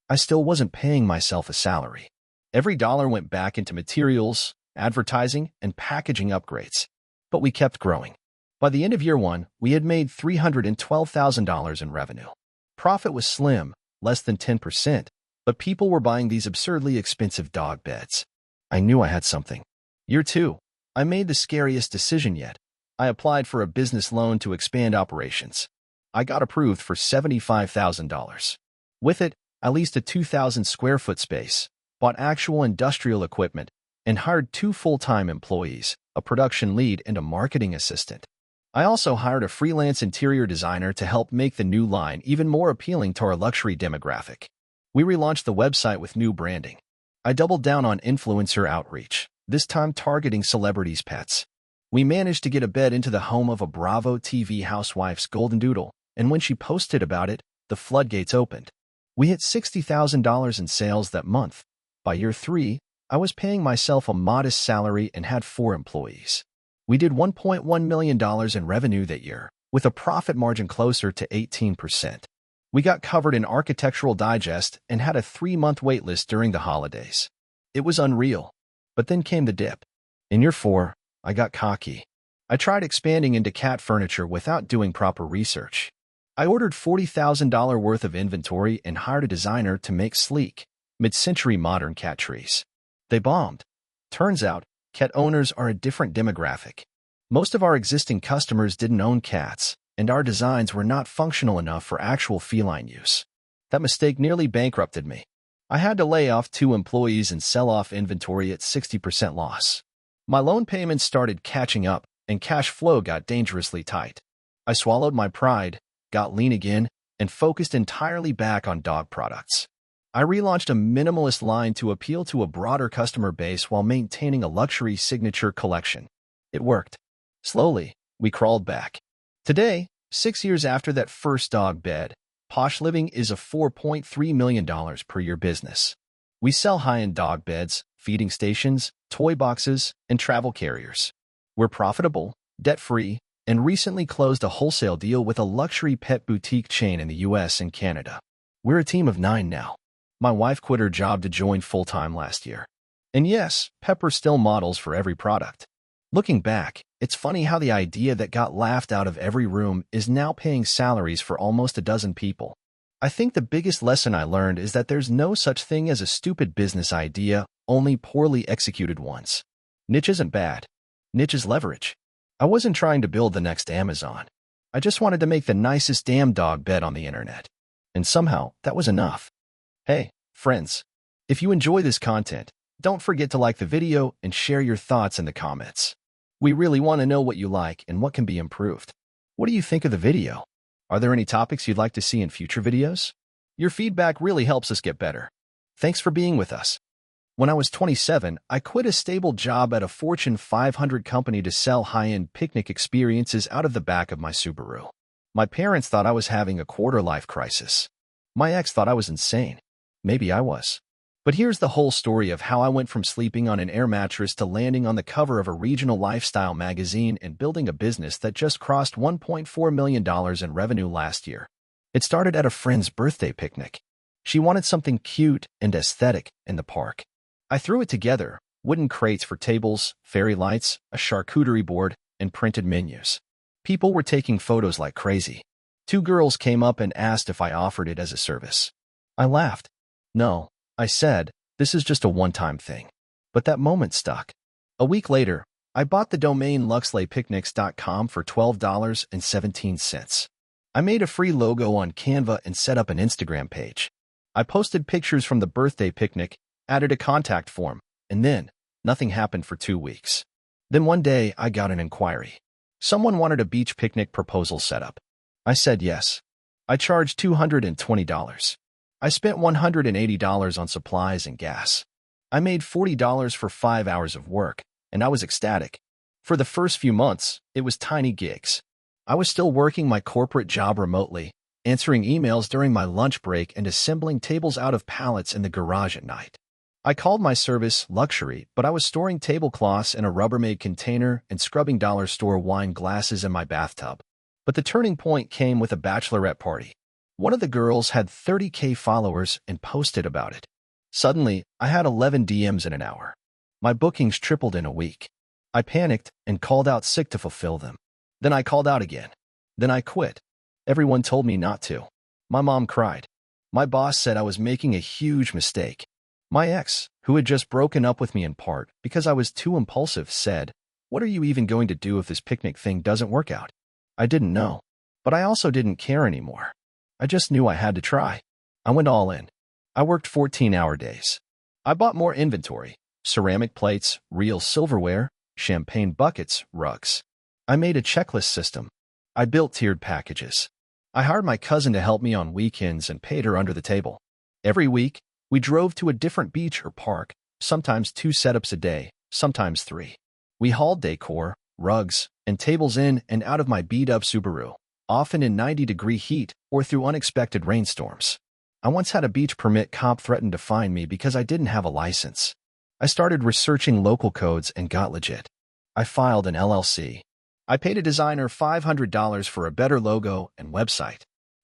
S1: I still wasn't paying myself a salary. Every dollar went back into materials, advertising, and packaging upgrades. But we kept growing. By the end of year 1, we had made $312,000 in revenue. Profit was slim, less than 10%, but people were buying these absurdly expensive dog beds. I knew I had something. Year 2, I made the scariest decision yet. I applied for a business loan to expand operations. I got approved for $75,000. With it, I leased a 2,000-square-foot space, bought actual industrial equipment, and hired 2 full-time employees, a production lead and a marketing assistant. I also hired a freelance interior designer to help make the new line even more appealing to our luxury demographic. We relaunched the website with new branding. I doubled down on influencer outreach, this time targeting celebrities' pets. We managed to get a bed into the home of a Bravo TV housewife's golden doodle, and when she posted about it, the floodgates opened. We hit $60,000 in sales that month. By year 3, I was paying myself a modest salary and had 4 employees. We did $1.1 million in revenue that year, with a profit margin closer to 18%. We got covered in Architectural Digest and had a 3-month waitlist during the holidays. It was unreal. But then came the dip. In year 4, I got cocky. I tried expanding into cat furniture without doing proper research. I ordered $40,000 worth of inventory and hired a designer to make sleek, mid-century modern cat trees. They bombed. Turns out, cat owners are a different demographic. Most of our existing customers didn't own cats, and our designs were not functional enough for actual feline use. That mistake nearly bankrupted me. I had to lay off 2 employees and sell off inventory at 60% loss. My loan payments started catching up, and cash flow got dangerously tight. I swallowed my pride, got lean again, and focused entirely back on dog products. I relaunched a minimalist line to appeal to a broader customer base while maintaining a luxury signature collection. It worked. Slowly, we crawled back. Today, 6 years after that first dog bed, Posh Living is a $4.3 million per year business. We sell high-end dog beds, feeding stations, toy boxes, and travel carriers. We're profitable, debt-free, and recently closed a wholesale deal with a luxury pet boutique chain in the US and Canada. We're a team of 9 now. My wife quit her job to join full-time last year. And yes, Pepper still models for every product. Looking back, it's funny how the idea that got laughed out of every room is now paying salaries for almost a dozen people. I think the biggest lesson I learned is that there's no such thing as a stupid business idea, only poorly executed ones. Niche isn't bad. Niche is leverage. I wasn't trying to build the next Amazon. I just wanted to make the nicest damn dog bed on the internet. And somehow, that was enough. Hey, friends, if you enjoy this content, don't forget to like the video and share your thoughts in the comments. We really want to know what you like and what can be improved. What do you think of the video? Are there any topics you'd like to see in future videos? Your feedback really helps us get better. Thanks for being with us. When I was 27, I quit a stable job at a Fortune 500 company to sell high-end picnic experiences out of the back of my Subaru. My parents thought I was having a quarter-life crisis. My ex thought I was insane. Maybe I was. But here's the whole story of how I went from sleeping on an air mattress to landing on the cover of a regional lifestyle magazine and building a business that just crossed $1.4 million in revenue last year. It started at a friend's birthday picnic. She wanted something cute and aesthetic in the park. I threw it together, wooden crates for tables, fairy lights, a charcuterie board, and printed menus. People were taking photos like crazy. 2 girls came up and asked if I offered it as a service. I laughed. No. I said, this is just a one-time thing. But that moment stuck. A week later, I bought the domain luxleypicnics.com for $12.17. I made a free logo on Canva and set up an Instagram page. I posted pictures from the birthday picnic, added a contact form, and then, nothing happened for 2 weeks. Then one day, I got an inquiry. Someone wanted a beach picnic proposal set up. I said yes. I charged $220. I spent $180 on supplies and gas. I made $40 for 5 hours of work, and I was ecstatic. For the first few months, it was tiny gigs. I was still working my corporate job remotely, answering emails during my lunch break and assembling tables out of pallets in the garage at night. I called my service luxury, but I was storing tablecloths in a Rubbermaid container and scrubbing dollar store wine glasses in my bathtub. But the turning point came with a bachelorette party. One of the girls had 30K followers and posted about it. Suddenly, I had 11 DMs in an hour. My bookings tripled in a week. I panicked and called out sick to fulfill them. Then I called out again. Then I quit. Everyone told me not to. My mom cried. My boss said I was making a huge mistake. My ex, who had just broken up with me in part because I was too impulsive, said, "What are you even going to do if this picnic thing doesn't work out?" I didn't know. But I also didn't care anymore. I just knew I had to try. I went all in. I worked 14-hour days. I bought more inventory, ceramic plates, real silverware, champagne buckets, rugs. I made a checklist system. I built tiered packages. I hired my cousin to help me on weekends and paid her under the table. Every week, we drove to a different beach or park, sometimes 2 setups a day, sometimes 3. We hauled decor, rugs, and tables in and out of my beat-up Subaru, often in 90-degree heat or through unexpected rainstorms. I once had a beach permit cop threaten to fine me because I didn't have a license. I started researching local codes and got legit. I filed an LLC. I paid a designer $500 for a better logo and website.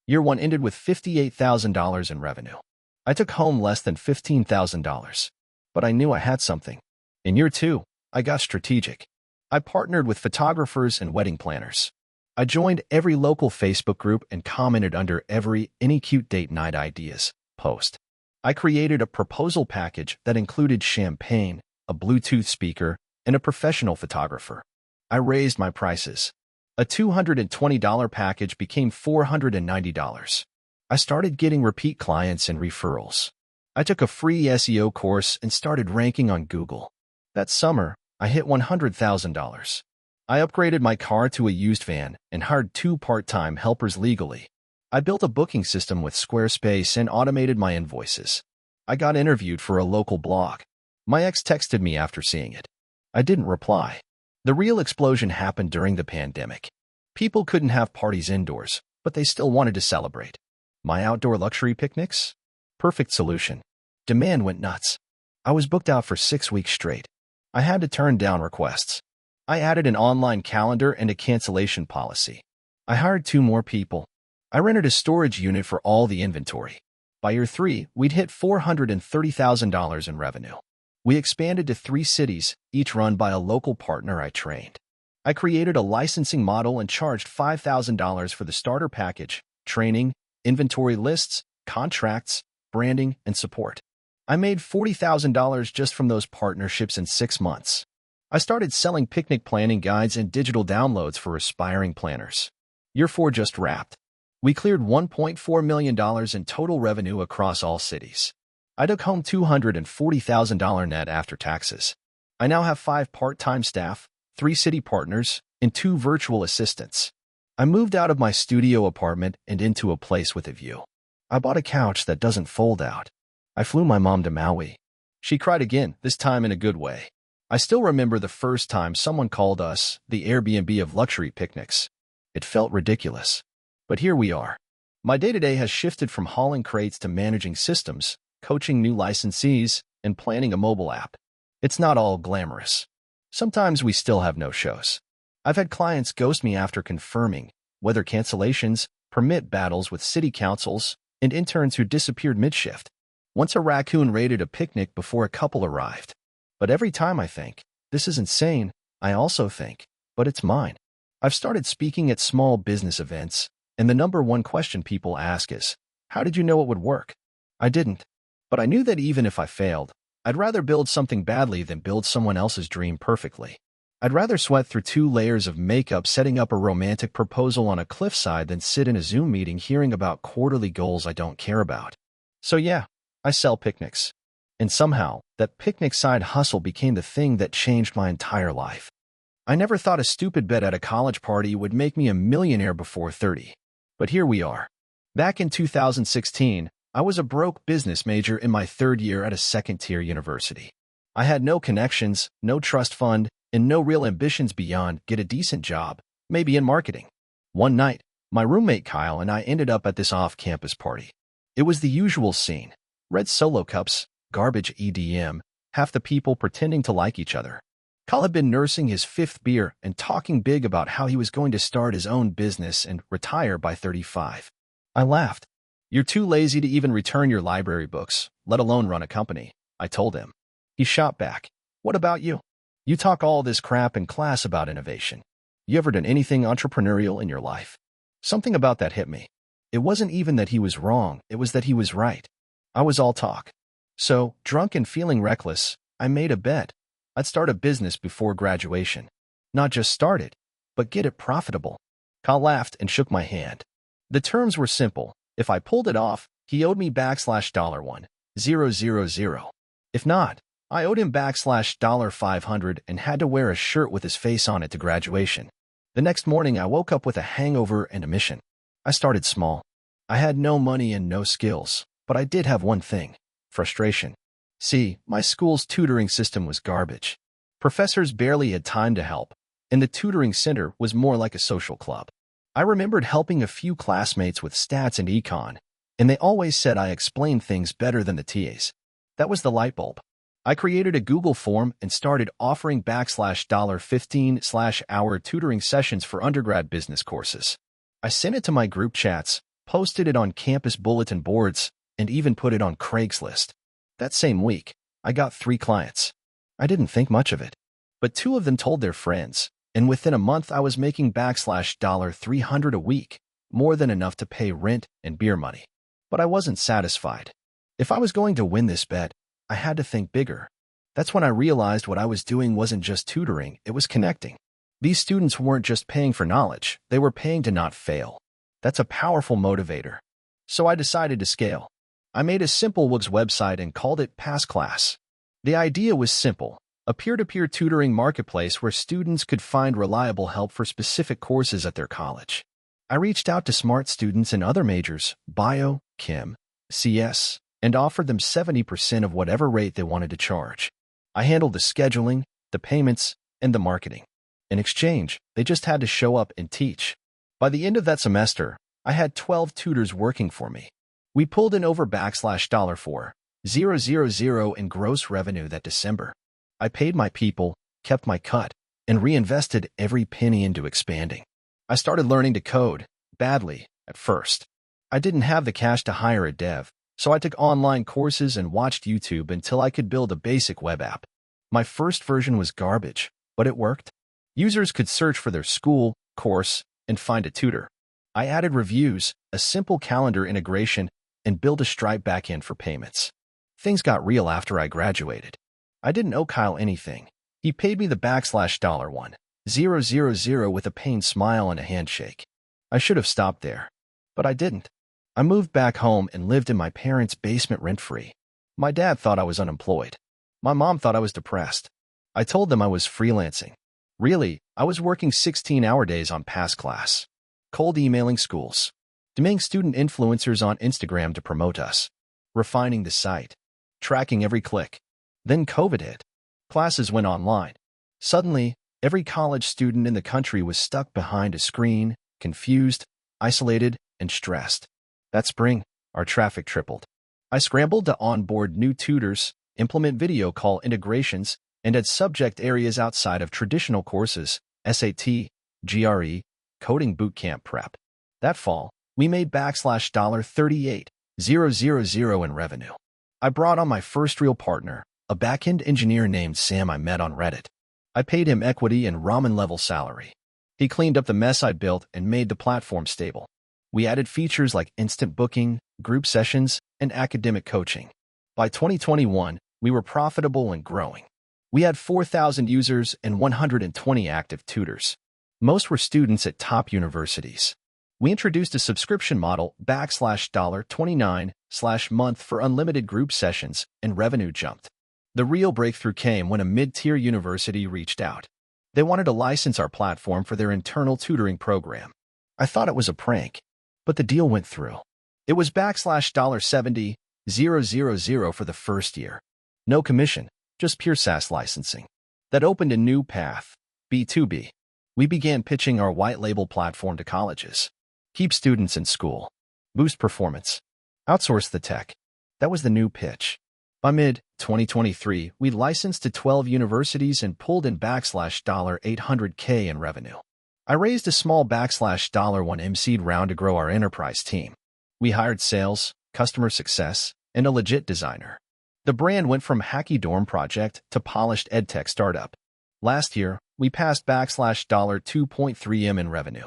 S1: Year 1 ended with $58,000 in revenue. I took home less than $15,000. But I knew I had something. In year 2, I got strategic. I partnered with photographers and wedding planners. I joined every local Facebook group and commented under every "any cute date night ideas" post. I created a proposal package that included champagne, a Bluetooth speaker, and a professional photographer. I raised my prices. A $220 package became $490. I started getting repeat clients and referrals. I took a free SEO course and started ranking on Google. That summer, I hit $100,000. I upgraded my car to a used van and hired 2 part-time helpers legally. I built a booking system with Squarespace and automated my invoices. I got interviewed for a local blog. My ex texted me after seeing it. I didn't reply. The real explosion happened during the pandemic. People couldn't have parties indoors, but they still wanted to celebrate. My outdoor luxury picnics? Perfect solution. Demand went nuts. I was booked out for 6 weeks straight. I had to turn down requests. I added an online calendar and a cancellation policy. I hired 2 more people. I rented a storage unit for all the inventory. By year 3, we'd hit $430,000 in revenue. We expanded to 3 cities, each run by a local partner I trained. I created a licensing model and charged $5,000 for the starter package, training, inventory lists, contracts, branding, and support. I made $40,000 just from those partnerships in 6 months. I started selling picnic planning guides and digital downloads for aspiring planners. Year 4 just wrapped. We cleared $1.4 million in total revenue across all cities. I took home $240,000 net after taxes. I now have 5 part-time staff, 3 city partners, and 2 virtual assistants. I moved out of my studio apartment and into a place with a view. I bought a couch that doesn't fold out. I flew my mom to Maui. She cried again, this time in a good way. I still remember the first time someone called us the Airbnb of luxury picnics. It felt ridiculous. But here we are. My day-to-day has shifted from hauling crates to managing systems, coaching new licensees, and planning a mobile app. It's not all glamorous. Sometimes we still have no shows. I've had clients ghost me after confirming, weather cancellations, permit battles with city councils, and interns who disappeared mid-shift. Once a raccoon raided a picnic before a couple arrived. But every time I think, this is insane, I also think, but it's mine. I've started speaking at small business events, and the number 1 question people ask is, how did you know it would work? I didn't. But I knew that even if I failed, I'd rather build something badly than build someone else's dream perfectly. I'd rather sweat through 2 layers of makeup setting up a romantic proposal on a cliffside than sit in a Zoom meeting hearing about quarterly goals I don't care about. So yeah, I sell picnics. And somehow, that picnic side hustle became the thing that changed my entire life. I never thought a stupid bet at a college party would make me a millionaire before 30. But here we are. Back in 2016, I was a broke business major in my 3rd year at a 2nd-tier university. I had no connections, no trust fund, and no real ambitions beyond get a decent job, maybe in marketing. One night, my roommate Kyle and I ended up at this off-campus party. It was the usual scene. Red Solo cups, garbage EDM, half the people pretending to like each other. Kyle had been nursing his 5th beer and talking big about how he was going to start his own business and retire by 35. I laughed. You're too lazy to even return your library books, let alone run a company, I told him. He shot back. What about you? You talk all this crap in class about innovation. You ever done anything entrepreneurial in your life? Something about that hit me. It wasn't even that he was wrong, it was that he was right. I was all talk. So, drunk and feeling reckless, I made a bet. I'd start a business before graduation. Not just start it, but get it profitable. Kyle laughed and shook my hand. The terms were simple. If I pulled it off, he owed me $$1,000. If not, I owed him $500 and had to wear a shirt with his face on it to graduation. The next morning, I woke up with a hangover and a mission. I started small. I had no money and no skills, but I did have one thing: frustration. See, my school's tutoring system was garbage. Professors barely had time to help, and the tutoring center was more like a social club. I remembered helping a few classmates with stats and econ, and they always said I explained things better than the TAs. That was the light bulb. I created a Google form and started offering $15/hour tutoring sessions for undergrad business courses. I sent it to my group chats, posted it on campus bulletin boards, and even put it on Craigslist. That same week, I got 3 clients. I didn't think much of it, but 2 of them told their friends, And within a month, I was making $300 a week, more than enough to pay rent and beer money. But I wasn't satisfied. If I was going to win this bet, I had to think bigger. That's when I realized what I was doing wasn't just tutoring, it was connecting. These students weren't just paying for knowledge, they were paying to not fail. That's a powerful motivator. So I decided to scale. I made a simple WUGS website and called it Pass Class. The idea was simple, a peer-to-peer tutoring marketplace where students could find reliable help for specific courses at their college. I reached out to smart students in other majors, bio, chem, CS, and offered them 70% of whatever rate they wanted to charge. I handled the scheduling, the payments, and the marketing. In exchange, they just had to show up and teach. By the end of that semester, I had 12 tutors working for me. We pulled in over $4,000 in gross revenue that December. I paid my people, kept my cut, and reinvested every penny into expanding. I started learning to code, badly, at first. I didn't have the cash to hire a dev, so I took online courses and watched YouTube until I could build a basic web app. My first version was garbage, but it worked. Users could search for their school, course, and find a tutor. I added reviews, a simple calendar integration, and built a Stripe backend for payments. Things got real after I graduated. I didn't owe Kyle anything. He paid me the $1,000 with a pained smile and a handshake. I should have stopped there, but I didn't. I moved back home and lived in my parents' basement rent-free. My dad thought I was unemployed. My mom thought I was depressed. I told them I was freelancing. Really, I was working 16-hour days on Pass Class, cold emailing schools, demanding student influencers on Instagram to promote us, refining the site, tracking every click. Then COVID hit. Classes went online. Suddenly, every college student in the country was stuck behind a screen, confused, isolated, and stressed. That spring, our traffic tripled. I scrambled to onboard new tutors, implement video call integrations, and add subject areas outside of traditional courses, SAT, GRE, coding bootcamp prep. That fall, we made $38,000 in revenue. I brought on my first real partner, a back-end engineer named Sam I met on Reddit. I paid him equity and ramen-level salary. He cleaned up the mess I built and made the platform stable. We added features like instant booking, group sessions, and academic coaching. By 2021, we were profitable and growing. We had 4,000 users and 120 active tutors. Most were students at top universities. We introduced a subscription model $29/month for unlimited group sessions, and revenue jumped. The real breakthrough came when a mid-tier university reached out. They wanted to license our platform for their internal tutoring program. I thought it was a prank, but the deal went through. It was $70,000 for the first year. No commission, just pure SaaS licensing. That opened a new path, B2B. We began pitching our white label platform to colleges. Keep students in school. Boost performance. Outsource the tech. That was the new pitch. By mid-2023, we licensed to 12 universities and pulled in $800K in revenue. I raised a small $1 seed round to grow our enterprise team. We hired sales, customer success, and a legit designer. The brand went from hacky dorm project to polished edtech startup. Last year, we passed $2.3 million in revenue.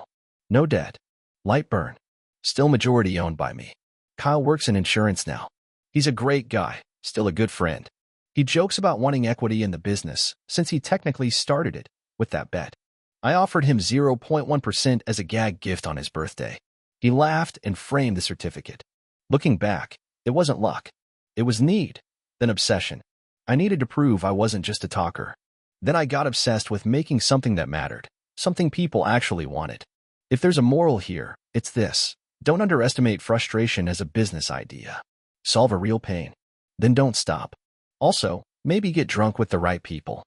S1: No debt. Light burn. Still majority owned by me. Kyle works in insurance now. He's a great guy, still a good friend. He jokes about wanting equity in the business since he technically started it with that bet. I offered him 0.1% as a gag gift on his birthday. He laughed and framed the certificate. Looking back, it wasn't luck. It was need, then obsession. I needed to prove I wasn't just a talker. Then I got obsessed with making something that mattered, something people actually wanted. If there's a moral here, it's this. Don't underestimate frustration as a business idea. Solve a real pain. Then don't stop. Also, maybe get drunk with the right people.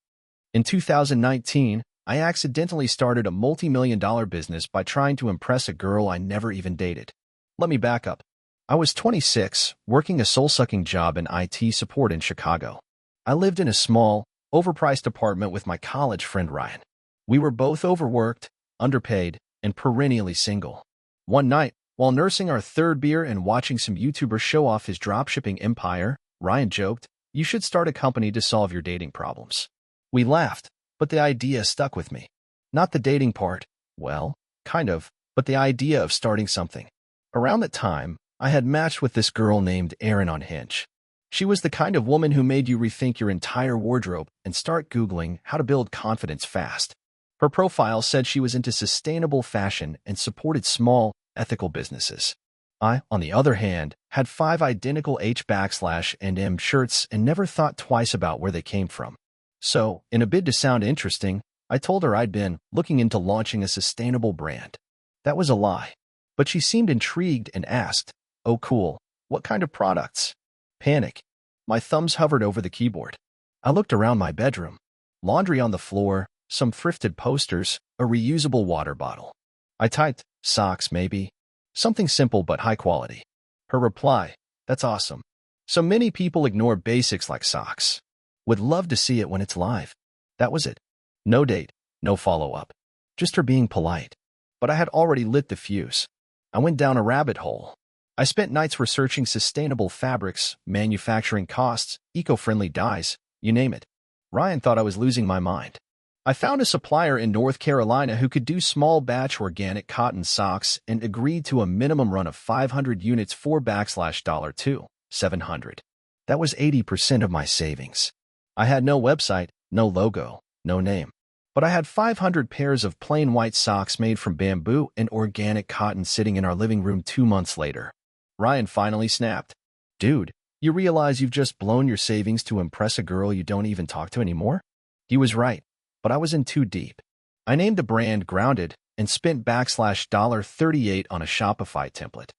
S1: In 2019, I accidentally started a multi-million-dollar business by trying to impress a girl I never even dated. Let me back up. I was 26, working a soul-sucking job in IT support in Chicago. I lived in a small, overpriced apartment with my college friend Ryan. We were both overworked, underpaid, and perennially single. One night, while nursing our third beer and watching some YouTuber show off his dropshipping empire, Ryan joked, "You should start a company to solve your dating problems." We laughed, but the idea stuck with me. Not the dating part. Well, kind of, but the idea of starting something. Around that time, I had matched with this girl named Erin on Hinge. She was the kind of woman who made you rethink your entire wardrobe and start Googling how to build confidence fast. Her profile said she was into sustainable fashion and supported small, ethical businesses. I, on the other hand, had 5 identical H&M shirts and never thought twice about where they came from. So, in a bid to sound interesting, I told her I'd been looking into launching a sustainable brand. That was a lie. But she seemed intrigued and asked, "Oh cool, what kind of products?" Panic. My thumbs hovered over the keyboard. I looked around my bedroom. Laundry on the floor, some thrifted posters, a reusable water bottle. I typed, socks maybe. Something simple but high quality. Her reply, "That's awesome. So many people ignore basics like socks. Would love to see it when it's live." That was it. No date, no follow-up. Just her being polite. But I had already lit the fuse. I went down a rabbit hole. I spent nights researching sustainable fabrics, manufacturing costs, eco-friendly dyes, you name it. Ryan thought I was losing my mind. I found a supplier in North Carolina who could do small batch organic cotton socks and agreed to a minimum run of 500 units for $700. That was 80% of my savings. I had no website, no logo, no name. But I had 500 pairs of plain white socks made from bamboo and organic cotton sitting in our living room 2 months later. Ryan finally snapped. "Dude, you realize you've just blown your savings to impress a girl you don't even talk to anymore?" He was right. But I was in too deep. I named the brand Grounded and spent $38 on a Shopify template.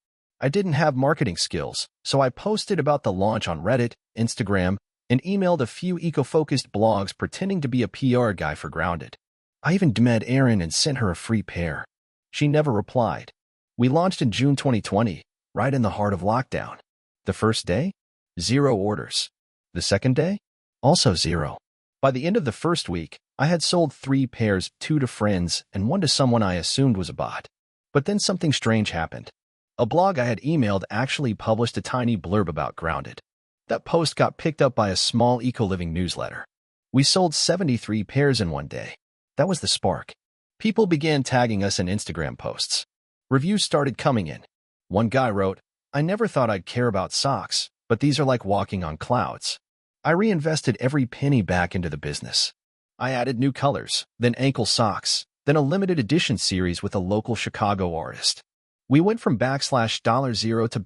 S1: I didn't have marketing skills, so I posted about the launch on Reddit, Instagram, and emailed a few eco-focused blogs pretending to be a PR guy for Grounded. I even DM'd Erin and sent her a free pair. She never replied. We launched in June 2020, right in the heart of lockdown. The first day? 0 orders. The second day? Also 0. By the end of the first week, I had sold 3 pairs, 2 to friends and 1 to someone I assumed was a bot. But then something strange happened. A blog I had emailed actually published a tiny blurb about Grounded. That post got picked up by a small eco-living newsletter. We sold 73 pairs in one day. That was the spark. People began tagging us in Instagram posts. Reviews started coming in. One guy wrote, "I never thought I'd care about socks, but these are like walking on clouds." I reinvested every penny back into the business. I added new colors, then ankle socks, then a limited edition series with a local Chicago artist. We went from $0 to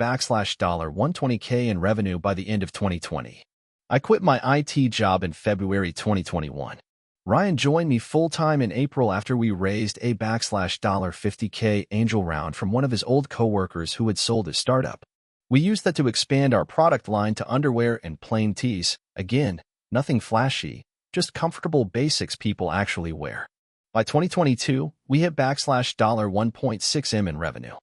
S1: $120K in revenue by the end of 2020. I quit my IT job in February 2021. Ryan joined me full-time in April after we raised a $50K angel round from one of his old coworkers who had sold his startup. We used that to expand our product line to underwear and plain tees. Again, nothing flashy, just comfortable basics people actually wear. By 2022, we hit $1.6 million in revenue.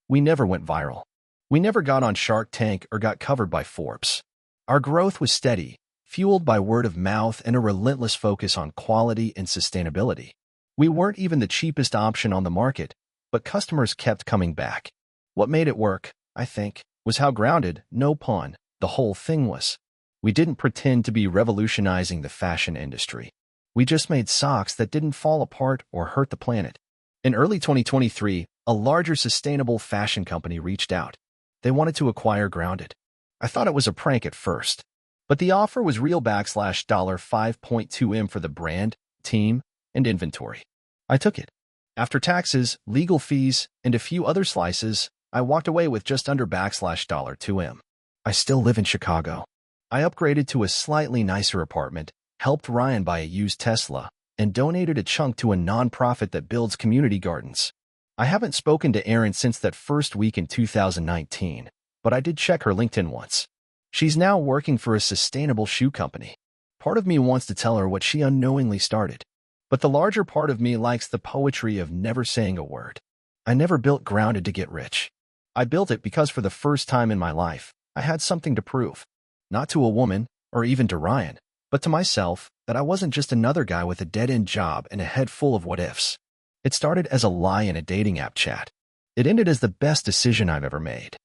S1: We never went viral. We never got on Shark Tank or got covered by Forbes. Our growth was steady, fueled by word of mouth and a relentless focus on quality and sustainability. We weren't even the cheapest option on the market, but customers kept coming back. What made it work, I think, was how grounded, no pun, the whole thing was. We didn't pretend to be revolutionizing the fashion industry. We just made socks that didn't fall apart or hurt the planet. In early 2023, a larger sustainable fashion company reached out. They wanted to acquire Grounded. I thought it was a prank at first, but the offer was real $5.2 million for the brand, team, and inventory. I took it. After taxes, legal fees, and a few other slices, I walked away with just under $2 million. I still live in Chicago. I upgraded to a slightly nicer apartment, helped Ryan buy a used Tesla, and donated a chunk to a nonprofit that builds community gardens. I haven't spoken to Erin since that first week in 2019, but I did check her LinkedIn once. She's now working for a sustainable shoe company. Part of me wants to tell her what she unknowingly started, but the larger part of me likes the poetry of never saying a word. I never built Grounded to get rich. I built it because for the first time in my life, I had something to prove. Not to a woman, or even to Ryan, but to myself, that I wasn't just another guy with a dead-end job and a head full of what-ifs. It started as a lie in a dating app chat. It ended as the best decision I've ever made.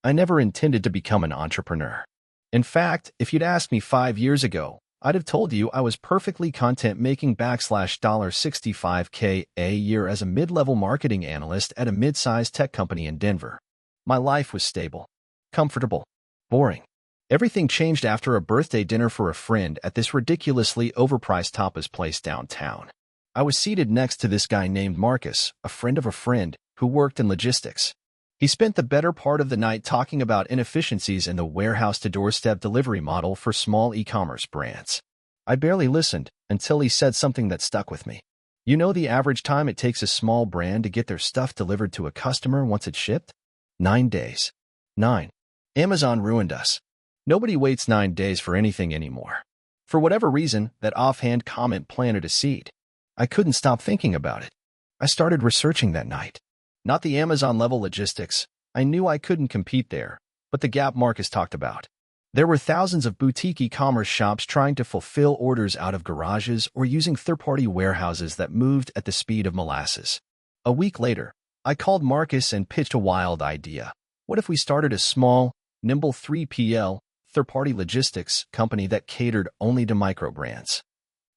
S1: I never intended to become an entrepreneur. In fact, if you'd asked me 5 years ago, I'd have told you I was perfectly content making $65K a year as a mid-level marketing analyst at a mid-sized tech company in Denver. My life was stable, comfortable, boring. Everything changed after a birthday dinner for a friend at this ridiculously overpriced tapas place downtown. I was seated next to this guy named Marcus, a friend of a friend, who worked in logistics. He spent the better part of the night talking about inefficiencies in the warehouse-to-doorstep delivery model for small e-commerce brands. I barely listened until he said something that stuck with me. You know the average time it takes a small brand to get their stuff delivered to a customer once it's shipped? 9 days. 9. Amazon ruined us. Nobody waits 9 days for anything anymore. For whatever reason, that offhand comment planted a seed. I couldn't stop thinking about it. I started researching that night. Not the Amazon-level logistics. I knew I couldn't compete there, but the gap Marcus talked about. There were thousands of boutique e-commerce shops trying to fulfill orders out of garages or using third-party warehouses that moved at the speed of molasses. A week later, I called Marcus and pitched a wild idea. What if we started a small, nimble 3PL, third-party logistics company that catered only to micro brands?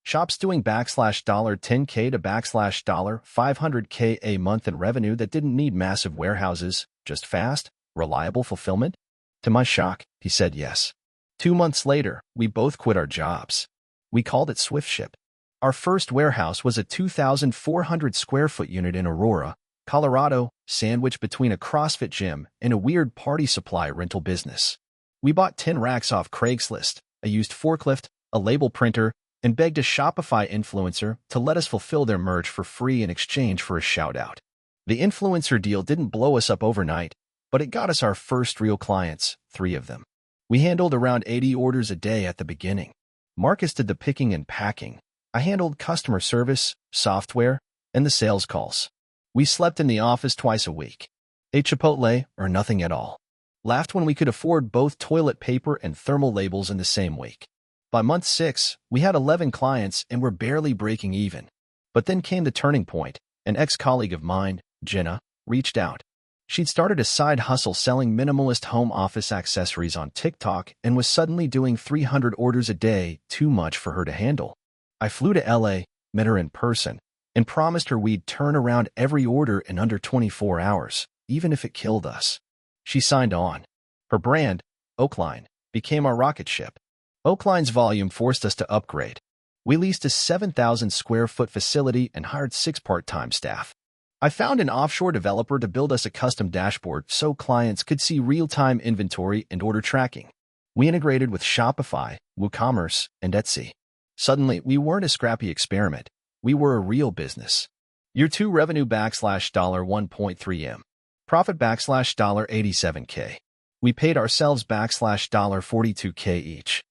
S1: Shops doing $10K to $500K a month in revenue that didn't need massive warehouses, just fast, reliable fulfillment? To my shock, he said yes. 2 months later, we both quit our jobs. We called it SwiftShip. Our first warehouse was a 2,400 square foot unit in Aurora, Colorado, sandwiched between a CrossFit gym and a weird party supply rental business. We bought 10 racks off Craigslist, a used forklift, a label printer, and begged a Shopify influencer to let us fulfill their merch for free in exchange for a shout-out. The influencer deal didn't blow us up overnight, but it got us our first real clients, 3 of them. We handled around 80 orders a day at the beginning. Marcus did the picking and packing. I handled customer service, software, and the sales calls. We slept in the office twice a week. Ate Chipotle or nothing at all. Laughed when we could afford both toilet paper and thermal labels in the same week. By month 6, we had 11 clients and were barely breaking even. But then came the turning point. An ex-colleague of mine, Jenna, reached out. She'd started a side hustle selling minimalist home office accessories on TikTok and was suddenly doing 300 orders a day, too much for her to handle. I flew to LA, met her in person, and promised her we'd turn around every order in under 24 hours, even if it killed us. She signed on. Her brand, Oakline, became our rocket ship. Oakline's volume forced us to upgrade. We leased a 7,000 square foot facility and hired 6 part-time staff. I found an offshore developer to build us a custom dashboard so clients could see real-time inventory and order tracking. We integrated with Shopify, WooCommerce, and Etsy. Suddenly, we weren't a scrappy experiment. We were a real business. Year 2 revenue $1.3 M. Profit $87K. We paid ourselves $42K each.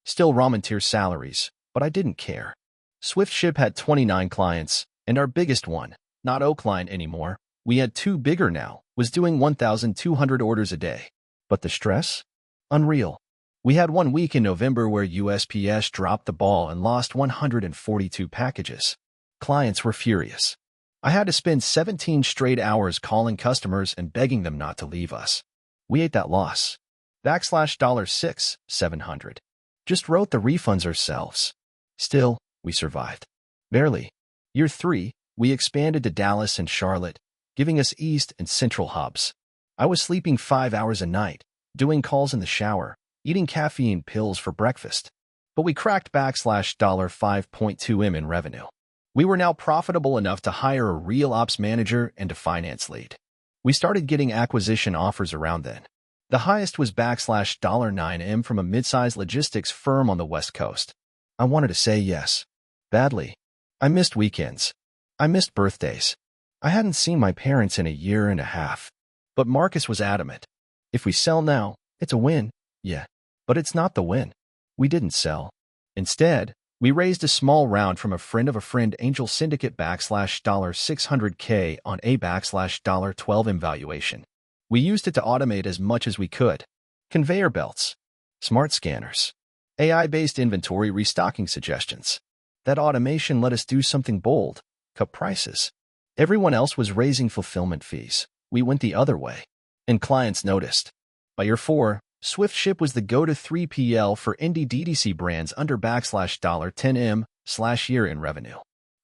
S1: Still ramen tier salaries, but I didn't care. SwiftShip had 29 clients, and our biggest one, not Oakline anymore, we had 2 bigger now, was doing 1,200 orders a day. But the stress? Unreal. We had 1 week in November where USPS dropped the ball and lost 142 packages. Clients were furious. I had to spend 17 straight hours calling customers and begging them not to leave us. We ate that loss. $6,700. Just wrote the refunds ourselves. Still, we survived. Barely. Year 3, we expanded to Dallas and Charlotte, giving us East and Central hubs. I was sleeping 5 hours a night, doing calls in the shower, eating caffeine pills for breakfast. But we cracked $5.2 M in revenue. We were now profitable enough to hire a real ops manager and a finance lead. We started getting acquisition offers around then. The highest was $9 M from a mid-sized logistics firm on the West Coast. I wanted to say yes. Badly. I missed weekends. I missed birthdays. I hadn't seen my parents in a year and a half. But Marcus was adamant. If we sell now, it's a win. Yeah. But it's not the win. We didn't sell. Instead, we raised a small round from a friend of a friend angel syndicate $600K on a $12 M valuation. We used it to automate as much as we could. Conveyor belts, smart scanners, AI-based inventory restocking suggestions. That automation let us do something bold, cut prices. Everyone else was raising fulfillment fees. We went the other way. And clients noticed. By year 4, SwiftShip was the go-to 3PL for indie DTC brands under $10M/year in revenue.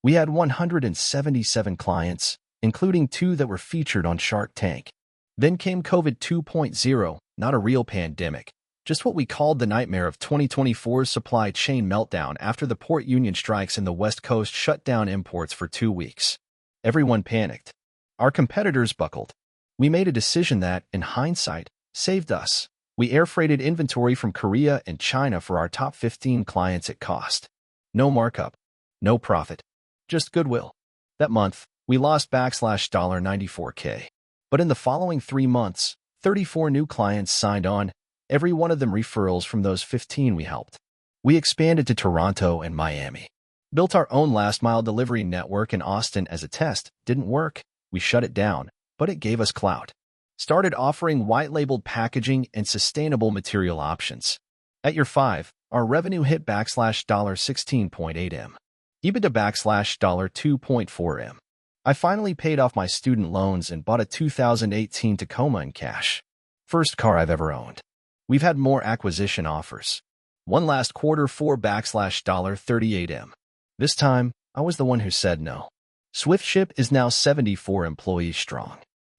S1: We had 177 clients, including 2 that were featured on Shark Tank. Then came COVID 2.0, not a real pandemic, just what we called the nightmare of 2024's supply chain meltdown after the port union strikes in the West Coast shut down imports for 2 weeks. Everyone panicked. Our competitors buckled. We made a decision that, in hindsight, saved us. We air freighted inventory from Korea and China for our top 15 clients at cost. No markup, no profit, just goodwill. That month, we lost $94K. But in the following 3 months, 34 new clients signed on, every one of them referrals from those 15 we helped. We expanded to Toronto and Miami. Built our own last-mile delivery network in Austin as a test. Didn't work. We shut it down, but it gave us clout. Started offering white-labeled packaging and sustainable material options. At year 5, our revenue hit $16.8M. EBITDA $2.4M. I finally paid off my student loans and bought a 2018 Tacoma in cash. First car I've ever owned. We've had more acquisition offers. One last quarter for $38M. This time, I was the one who said no. SwiftShip is now 74 employees strong.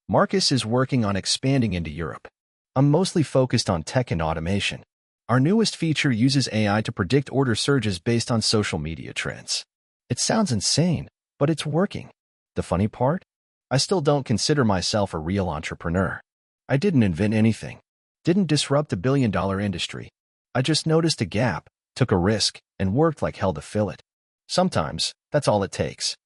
S1: Marcus is working on expanding into Europe. I'm mostly focused on tech and automation. Our newest feature uses AI to predict order surges based on social media trends. It sounds insane, but it's working. The funny part? I still don't consider myself a real entrepreneur. I didn't invent anything. Didn't disrupt a billion-dollar industry. I just noticed a gap, took a risk, and worked like hell to fill it. Sometimes, that's all it takes.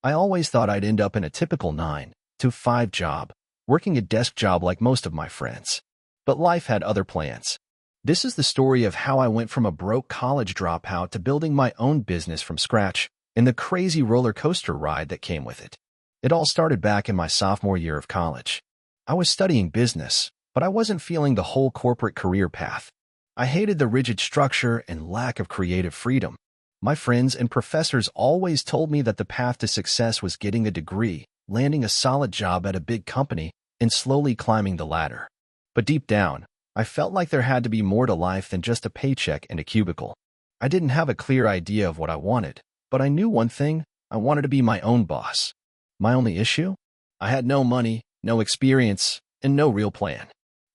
S1: I always thought I'd end up in a typical 9 to 5 job, working a desk job like most of my friends. But life had other plans. This is the story of how I went from a broke college dropout to building my own business from scratch, and the crazy roller coaster ride that came with it. It all started back in my sophomore year of college. I was studying business, but I wasn't feeling the whole corporate career path. I hated the rigid structure and lack of creative freedom. My friends and professors always told me that the path to success was getting a degree, landing a solid job at a big company, and slowly climbing the ladder. But deep down, I felt like there had to be more to life than just a paycheck and a cubicle. I didn't have a clear idea of what I wanted, but I knew one thing: I wanted to be my own boss. My only issue? I had no money, no experience, and no real plan.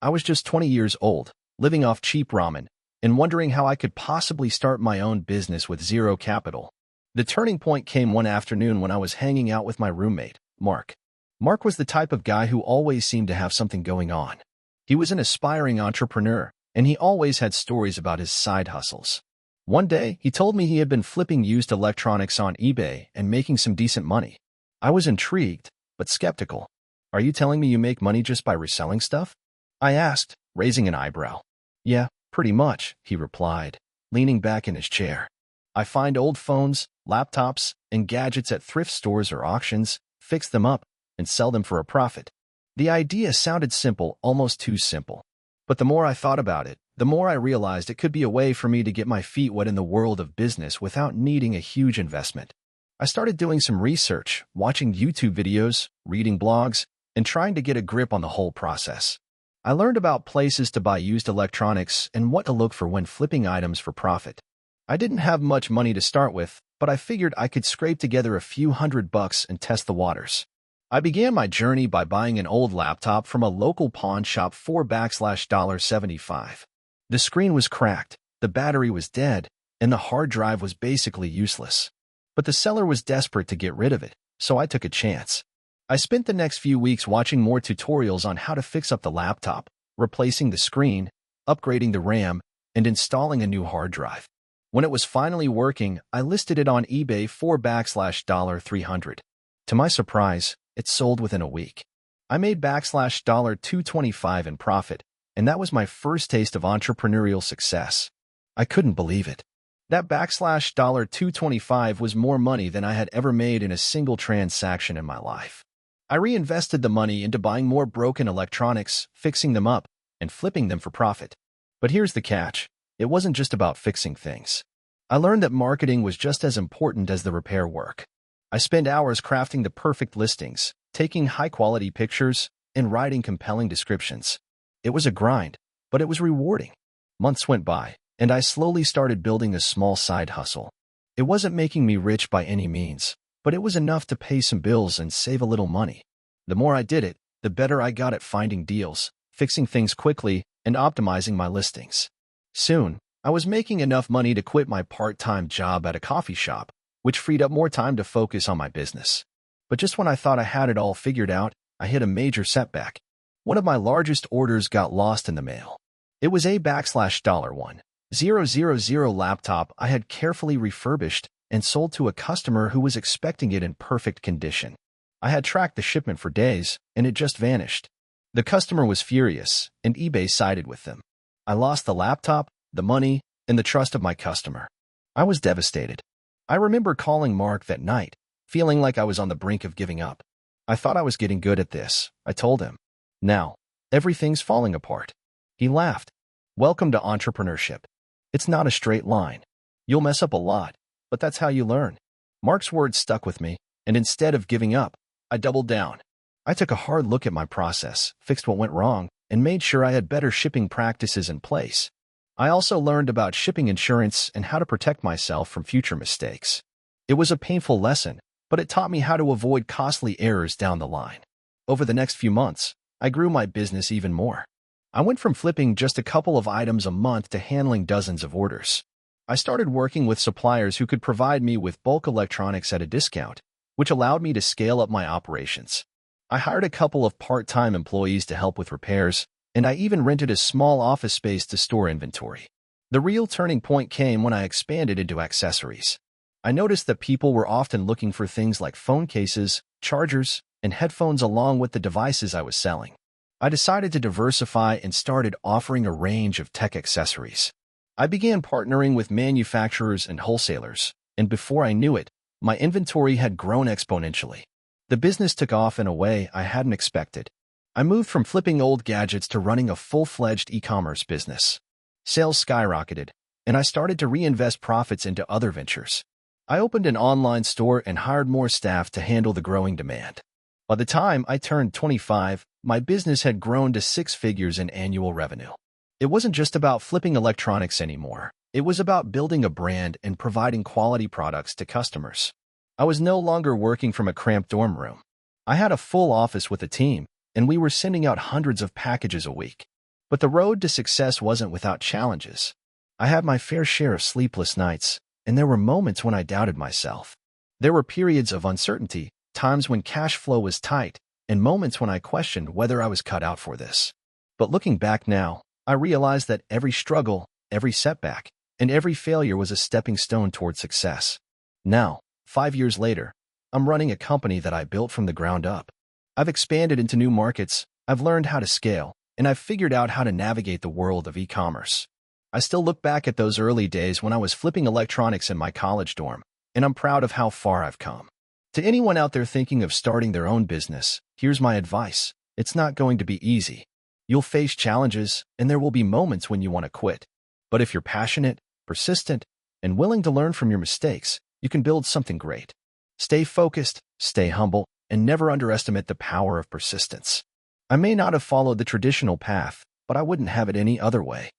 S1: I was just 20 years old, living off cheap ramen, and wondering how I could possibly start my own business with zero capital. The turning point came one afternoon when I was hanging out with my roommate, Mark. Mark was the type of guy who always seemed to have something going on. He was an aspiring entrepreneur, and he always had stories about his side hustles. One day, he told me he had been flipping used electronics on eBay and making some decent money. I was intrigued, but skeptical. "Are you telling me you make money just by reselling stuff?" I asked, raising an eyebrow. "Yeah, pretty much," he replied, leaning back in his chair. "I find old phones, laptops, and gadgets at thrift stores or auctions, fix them up, and sell them for a profit." The idea sounded simple, almost too simple. But the more I thought about it, the more I realized it could be a way for me to get my feet wet in the world of business without needing a huge investment. I started doing some research, watching YouTube videos, reading blogs, and trying to get a grip on the whole process. I learned about places to buy used electronics and what to look for when flipping items for profit. I didn't have much money to start with, but I figured I could scrape together a few $100 and test the waters. I began my journey by buying an old laptop from a local pawn shop for $75. The screen was cracked, the battery was dead, and the hard drive was basically useless. But the seller was desperate to get rid of it, so I took a chance. I spent the next few weeks watching more tutorials on how to fix up the laptop, replacing the screen, upgrading the RAM, and installing a new hard drive. When it was finally working, I listed it on eBay for $300. To my surprise, it sold within a week. I made $225 in profit, and that was my first taste of entrepreneurial success. I couldn't believe it. That $225 was more money than I had ever made in a single transaction in my life. I reinvested the money into buying more broken electronics, fixing them up, and flipping them for profit. But here's the catch. It wasn't just about fixing things. I learned that marketing was just as important as the repair work. I spent hours crafting the perfect listings, taking high-quality pictures, and writing compelling descriptions. It was a grind, but it was rewarding. Months went by, and I slowly started building a small side hustle. It wasn't making me rich by any means, but it was enough to pay some bills and save a little money. The more I did it, the better I got at finding deals, fixing things quickly, and optimizing my listings. Soon, I was making enough money to quit my part-time job at a coffee shop, which freed up more time to focus on my business. But just when I thought I had it all figured out, I hit a major setback. One of my largest orders got lost in the mail. It was a $1,000 laptop I had carefully refurbished and sold to a customer who was expecting it in perfect condition. I had tracked the shipment for days, and it just vanished. The customer was furious, and eBay sided with them. I lost the laptop, the money, and the trust of my customer. I was devastated. I remember calling Mark that night, feeling like I was on the brink of giving up. I thought I was getting good at this, I told him. Now, everything's falling apart. He laughed. Welcome to entrepreneurship. It's not a straight line. You'll mess up a lot, but that's how you learn. Mark's words stuck with me, and instead of giving up, I doubled down. I took a hard look at my process, fixed what went wrong, and made sure I had better shipping practices in place. I also learned about shipping insurance and how to protect myself from future mistakes. It was a painful lesson, but it taught me how to avoid costly errors down the line. Over the next few months, I grew my business even more. I went from flipping just a couple of items a month to handling dozens of orders. I started working with suppliers who could provide me with bulk electronics at a discount, which allowed me to scale up my operations. I hired a couple of part-time employees to help with repairs, and I even rented a small office space to store inventory. The real turning point came when I expanded into accessories. I noticed that people were often looking for things like phone cases, chargers, and headphones along with the devices I was selling. I decided to diversify and started offering a range of tech accessories. I began partnering with manufacturers and wholesalers, and before I knew it, my inventory had grown exponentially. The business took off in a way I hadn't expected. I moved from flipping old gadgets to running a full-fledged e-commerce business. Sales skyrocketed, and I started to reinvest profits into other ventures. I opened an online store and hired more staff to handle the growing demand. By the time I turned 25, my business had grown to 6 figures in annual revenue. It wasn't just about flipping electronics anymore. It was about building a brand and providing quality products to customers. I was no longer working from a cramped dorm room. I had a full office with a team, and we were sending out hundreds of packages a week. But the road to success wasn't without challenges. I had my fair share of sleepless nights, and there were moments when I doubted myself. There were periods of uncertainty, times when cash flow was tight, and moments when I questioned whether I was cut out for this. But looking back now, I realized that every struggle, every setback, and every failure was a stepping stone toward success. Now, 5 years later, I'm running a company that I built from the ground up. I've expanded into new markets, I've learned how to scale, and I've figured out how to navigate the world of e-commerce. I still look back at those early days when I was flipping electronics in my college dorm, and I'm proud of how far I've come. To anyone out there thinking of starting their own business, here's my advice. It's not going to be easy. You'll face challenges, and there will be moments when you want to quit. But if you're passionate, persistent, and willing to learn from your mistakes, you can build something great. Stay focused, stay humble, and never underestimate the power of persistence. I may not have followed the traditional path, but I wouldn't have it any other way.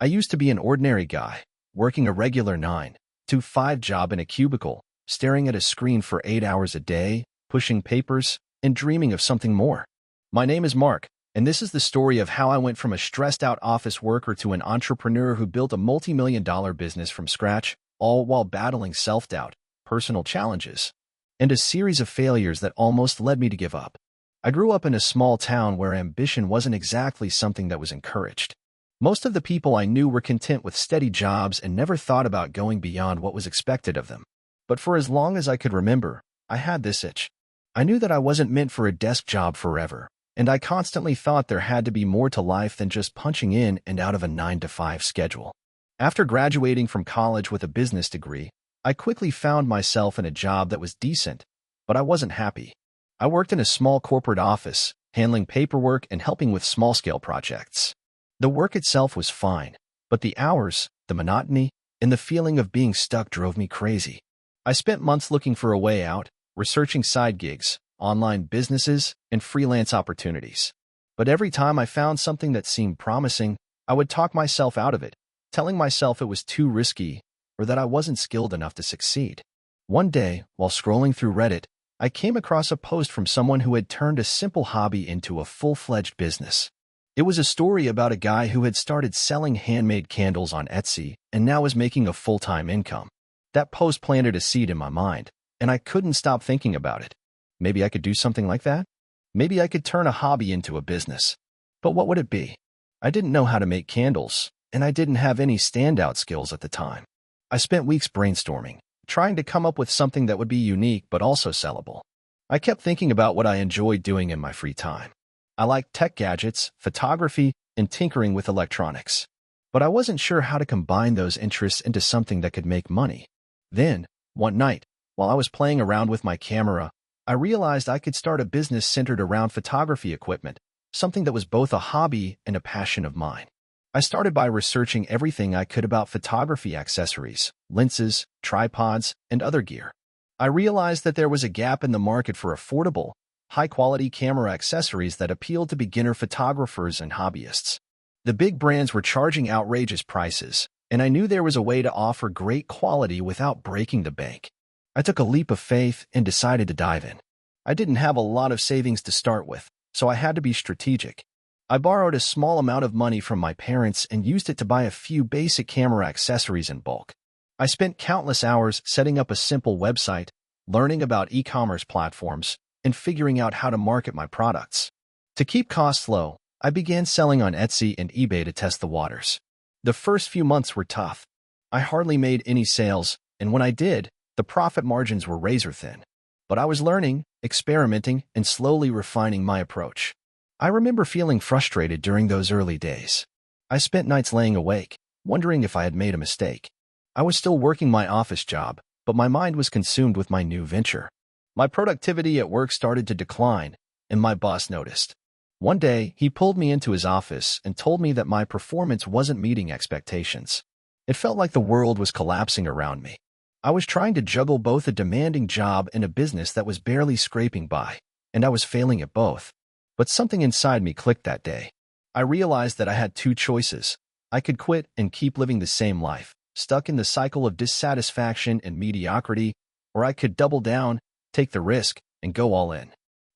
S1: I used to be an ordinary guy, working a regular 9-to-5 job in a cubicle, staring at a screen for 8 hours a day, pushing papers, and dreaming of something more. My name is Mark, and this is the story of how I went from a stressed-out office worker to an entrepreneur who built a multi-million-dollar business from scratch, all while battling self-doubt, personal challenges, and a series of failures that almost led me to give up. I grew up in a small town where ambition wasn't exactly something that was encouraged. Most of the people I knew were content with steady jobs and never thought about going beyond what was expected of them. But for as long as I could remember, I had this itch. I knew that I wasn't meant for a desk job forever, and I constantly thought there had to be more to life than just punching in and out of a 9-to-5 schedule. After graduating from college with a business degree, I quickly found myself in a job that was decent, but I wasn't happy. I worked in a small corporate office, handling paperwork and helping with small-scale projects. The work itself was fine, but the hours, the monotony, and the feeling of being stuck drove me crazy. I spent months looking for a way out, researching side gigs, online businesses, and freelance opportunities. But every time I found something that seemed promising, I would talk myself out of it, telling myself it was too risky or that I wasn't skilled enough to succeed. One day, while scrolling through Reddit, I came across a post from someone who had turned a simple hobby into a full-fledged business. It was a story about a guy who had started selling handmade candles on Etsy and now was making a full-time income. That post planted a seed in my mind, and I couldn't stop thinking about it. Maybe I could do something like that? Maybe I could turn a hobby into a business. But what would it be? I didn't know how to make candles, and I didn't have any standout skills at the time. I spent weeks brainstorming, trying to come up with something that would be unique but also sellable. I kept thinking about what I enjoyed doing in my free time. I liked tech gadgets, photography, and tinkering with electronics. But I wasn't sure how to combine those interests into something that could make money. Then, one night, while I was playing around with my camera, I realized I could start a business centered around photography equipment, something that was both a hobby and a passion of mine. I started by researching everything I could about photography accessories, lenses, tripods, and other gear. I realized that there was a gap in the market for affordable, high-quality camera accessories that appealed to beginner photographers and hobbyists. The big brands were charging outrageous prices, and I knew there was a way to offer great quality without breaking the bank. I took a leap of faith and decided to dive in. I didn't have a lot of savings to start with, so I had to be strategic. I borrowed a small amount of money from my parents and used it to buy a few basic camera accessories in bulk. I spent countless hours setting up a simple website, learning about e-commerce platforms, and figuring out how to market my products. To keep costs low, I began selling on Etsy and eBay to test the waters. The first few months were tough. I hardly made any sales, and when I did, the profit margins were razor-thin. But I was learning, experimenting, and slowly refining my approach. I remember feeling frustrated during those early days. I spent nights laying awake, wondering if I had made a mistake. I was still working my office job, but my mind was consumed with my new venture. My productivity at work started to decline, and my boss noticed. One day, he pulled me into his office and told me that my performance wasn't meeting expectations. It felt like the world was collapsing around me. I was trying to juggle both a demanding job and a business that was barely scraping by, and I was failing at both. But something inside me clicked that day. I realized that I had two choices. I could quit and keep living the same life, stuck in the cycle of dissatisfaction and mediocrity, or I could double down, take the risk, and go all in.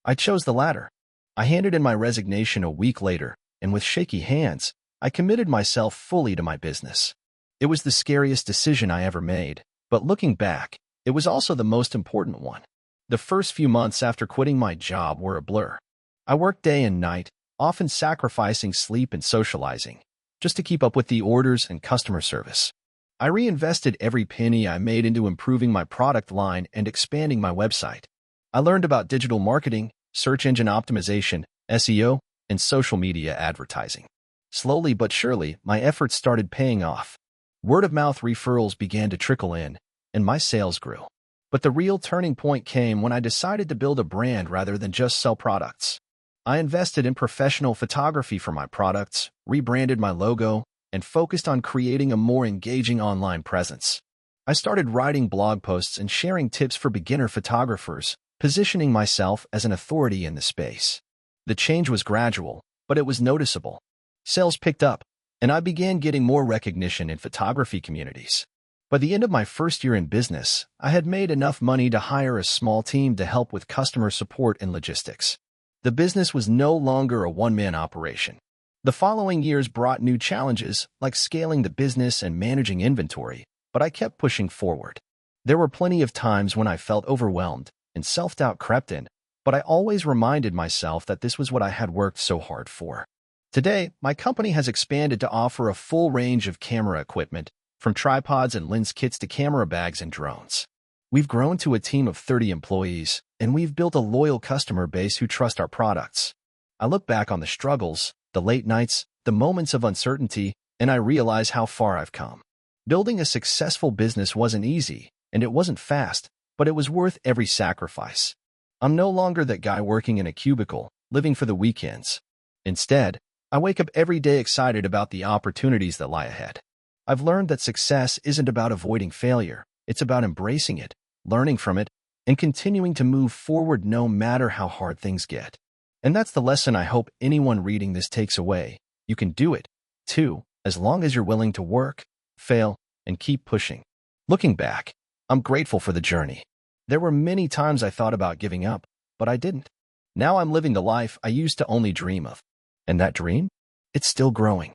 S1: I chose the latter. I handed in my resignation a week later, and with shaky hands, I committed myself fully to my business. It was the scariest decision I ever made, but looking back, it was also the most important one. The first few months after quitting my job were a blur. I worked day and night, often sacrificing sleep and socializing, just to keep up with the orders and customer service. I reinvested every penny I made into improving my product line and expanding my website. I learned about digital marketing, search engine optimization, SEO, and social media advertising. Slowly but surely, my efforts started paying off. Word-of-mouth referrals began to trickle in, and my sales grew. But the real turning point came when I decided to build a brand rather than just sell products. I invested in professional photography for my products, rebranded my logo, and focused on creating a more engaging online presence. I started writing blog posts and sharing tips for beginner photographers, positioning myself as an authority in the space. The change was gradual, but it was noticeable. Sales picked up, and I began getting more recognition in photography communities. By the end of my first year in business, I had made enough money to hire a small team to help with customer support and logistics. The business was no longer a one-man operation. The following years brought new challenges, like scaling the business and managing inventory, but I kept pushing forward. There were plenty of times when I felt overwhelmed and self-doubt crept in, but I always reminded myself that this was what I had worked so hard for. Today, my company has expanded to offer a full range of camera equipment, from tripods and lens kits to camera bags and drones. We've grown to a team of 30 employees, and we've built a loyal customer base who trust our products. I look back on the struggles, the late nights, the moments of uncertainty, and I realize how far I've come. Building a successful business wasn't easy, and it wasn't fast, but it was worth every sacrifice. I'm no longer that guy working in a cubicle, living for the weekends. Instead, I wake up every day excited about the opportunities that lie ahead. I've learned that success isn't about avoiding failure. It's about embracing it, learning from it, and continuing to move forward no matter how hard things get. And that's the lesson I hope anyone reading this takes away. You can do it. 2. As long as you're willing to work, fail, and keep pushing. Looking back, I'm grateful for the journey. There were many times I thought about giving up, but I didn't. Now I'm living the life I used to only dream of. And that dream? It's still growing.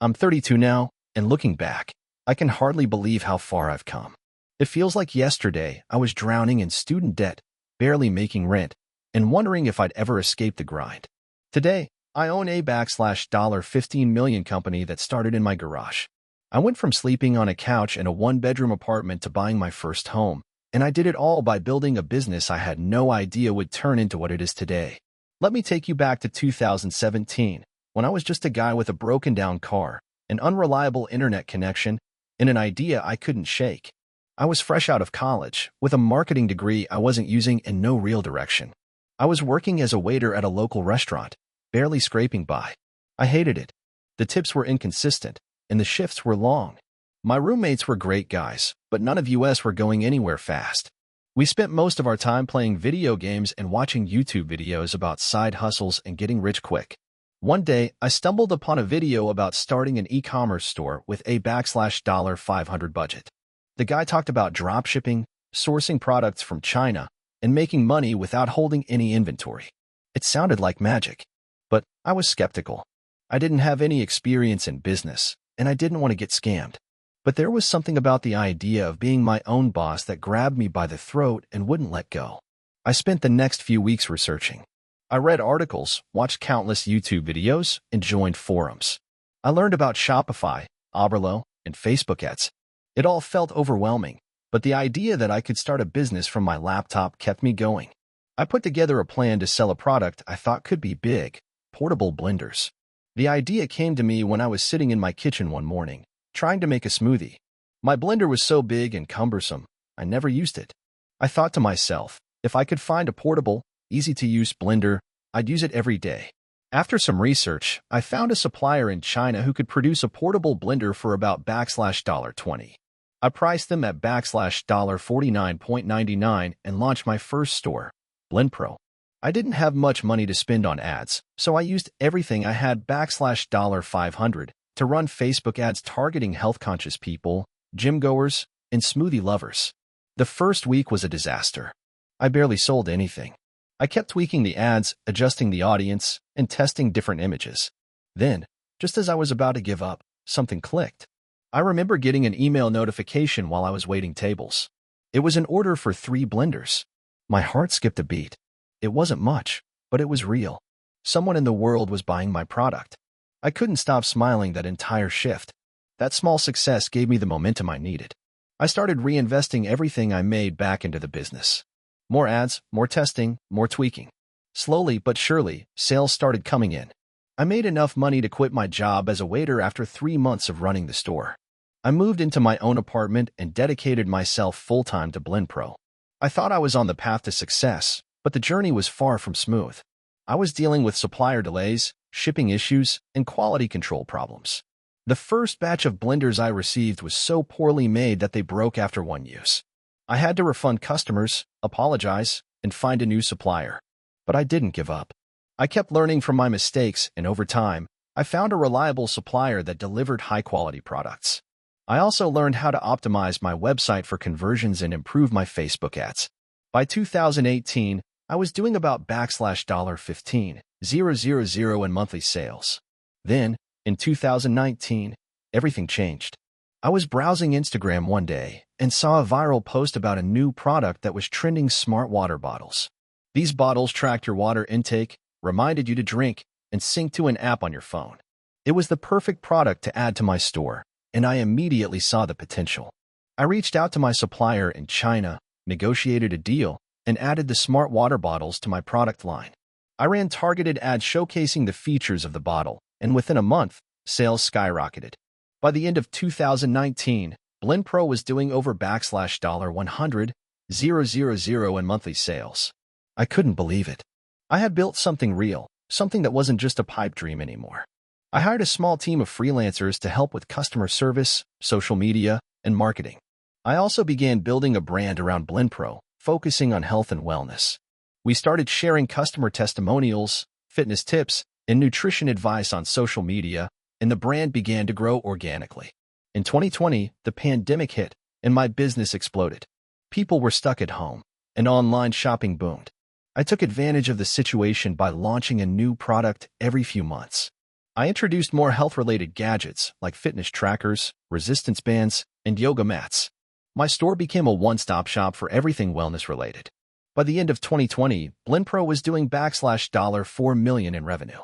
S1: I'm 32 now, and looking back, I can hardly believe how far I've come. It feels like yesterday I was drowning in student debt, barely making rent, and wondering if I'd ever escape the grind. Today, I own a $15 million company that started in my garage. I went from sleeping on a couch in a one-bedroom apartment to buying my first home, and I did it all by building a business I had no idea would turn into what it is today. Let me take you back to 2017, when I was just a guy with a broken-down car, an unreliable internet connection, and an idea I couldn't shake. I was fresh out of college, with a marketing degree I wasn't using and no real direction. I was working as a waiter at a local restaurant, barely scraping by. I hated it. The tips were inconsistent, and the shifts were long. My roommates were great guys, but none of us were going anywhere fast. We spent most of our time playing video games and watching YouTube videos about side hustles and getting rich quick. One day, I stumbled upon a video about starting an e-commerce store with a $500 budget. The guy talked about dropshipping, sourcing products from China, and making money without holding any inventory. It sounded like magic, but I was skeptical. I didn't have any experience in business, and I didn't want to get scammed. But there was something about the idea of being my own boss that grabbed me by the throat and wouldn't let go. I spent the next few weeks researching. I read articles, watched countless YouTube videos, and joined forums. I learned about Shopify, Oberlo, and Facebook ads. It all felt overwhelming, but the idea that I could start a business from my laptop kept me going. I put together a plan to sell a product I thought could be big, portable blenders. The idea came to me when I was sitting in my kitchen one morning, trying to make a smoothie. My blender was so big and cumbersome, I never used it. I thought to myself, if I could find a portable, easy-to-use blender, I'd use it every day. After some research, I found a supplier in China who could produce a portable blender for about $20. I priced them at $49.99 and launched my first store, BlendPro. I didn't have much money to spend on ads, so I used everything I had $500 to run Facebook ads targeting health-conscious people, gym-goers, and smoothie lovers. The first week was a disaster. I barely sold anything. I kept tweaking the ads, adjusting the audience, and testing different images. Then, just as I was about to give up, something clicked. I remember getting an email notification while I was waiting tables. It was an order for 3 blenders. My heart skipped a beat. It wasn't much, but it was real. Someone in the world was buying my product. I couldn't stop smiling that entire shift. That small success gave me the momentum I needed. I started reinvesting everything I made back into the business. More ads, more testing, more tweaking. Slowly but surely, sales started coming in. I made enough money to quit my job as a waiter after 3 months of running the store. I moved into my own apartment and dedicated myself full-time to BlendPro. I thought I was on the path to success, but the journey was far from smooth. I was dealing with supplier delays, shipping issues, and quality control problems. The first batch of blenders I received was so poorly made that they broke after one use. I had to refund customers, apologize, and find a new supplier. But I didn't give up. I kept learning from my mistakes, and over time, I found a reliable supplier that delivered high-quality products. I also learned how to optimize my website for conversions and improve my Facebook ads. By 2018, I was doing about $15,000 in monthly sales. Then, in 2019, everything changed. I was browsing Instagram one day and saw a viral post about a new product that was trending: smart water bottles. These bottles tracked your water intake, reminded you to drink, and sync to an app on your phone. It was the perfect product to add to my store, and I immediately saw the potential. I reached out to my supplier in China, negotiated a deal, and added the smart water bottles to my product line. I ran targeted ads showcasing the features of the bottle, and within a month, sales skyrocketed. By the end of 2019, BlendPro was doing over $100,000 in monthly sales. I couldn't believe it. I had built something real, something that wasn't just a pipe dream anymore. I hired a small team of freelancers to help with customer service, social media, and marketing. I also began building a brand around BlendPro, focusing on health and wellness. We started sharing customer testimonials, fitness tips, and nutrition advice on social media, and the brand began to grow organically. In 2020, the pandemic hit, and my business exploded. People were stuck at home, and online shopping boomed. I took advantage of the situation by launching a new product every few months. I introduced more health-related gadgets like fitness trackers, resistance bands, and yoga mats. My store became a one-stop shop for everything wellness-related. By the end of 2020, BlendPro was doing $4 million in revenue.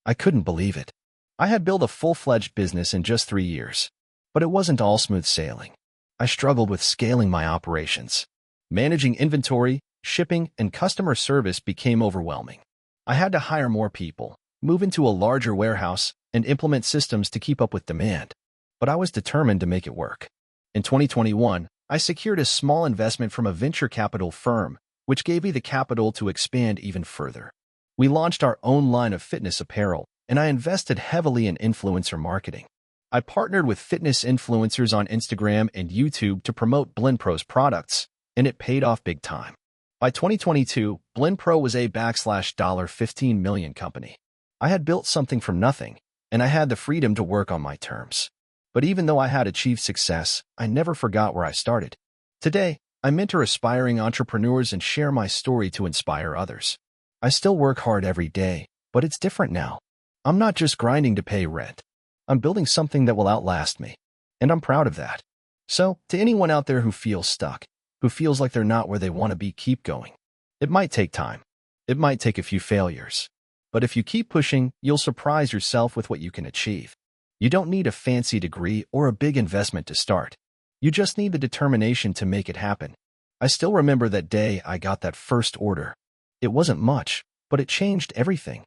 S1: I couldn't believe it. I had built a full-fledged business in just 3 years. But it wasn't all smooth sailing. I struggled with scaling my operations. Managing inventory, shipping, and customer service became overwhelming. I had to hire more people, move into a larger warehouse, and implement systems to keep up with demand. But I was determined to make it work. In 2021, I secured a small investment from a venture capital firm, which gave me the capital to expand even further. We launched our own line of fitness apparel, and I invested heavily in influencer marketing. I partnered with fitness influencers on Instagram and YouTube to promote BlendPro's products, and it paid off big time. By 2022, BlendPro was a $15 million company. I had built something from nothing, and I had the freedom to work on my terms. But even though I had achieved success, I never forgot where I started. Today, I mentor aspiring entrepreneurs and share my story to inspire others. I still work hard every day, but it's different now. I'm not just grinding to pay rent. I'm building something that will outlast me, and I'm proud of that. So, to anyone out there who feels stuck, who feels like they're not where they want to be, keep going. It might take time. It might take a few failures. But if you keep pushing, you'll surprise yourself with what you can achieve. You don't need a fancy degree or a big investment to start. You just need the determination to make it happen. I still remember that day I got that first order. It wasn't much, but it changed everything.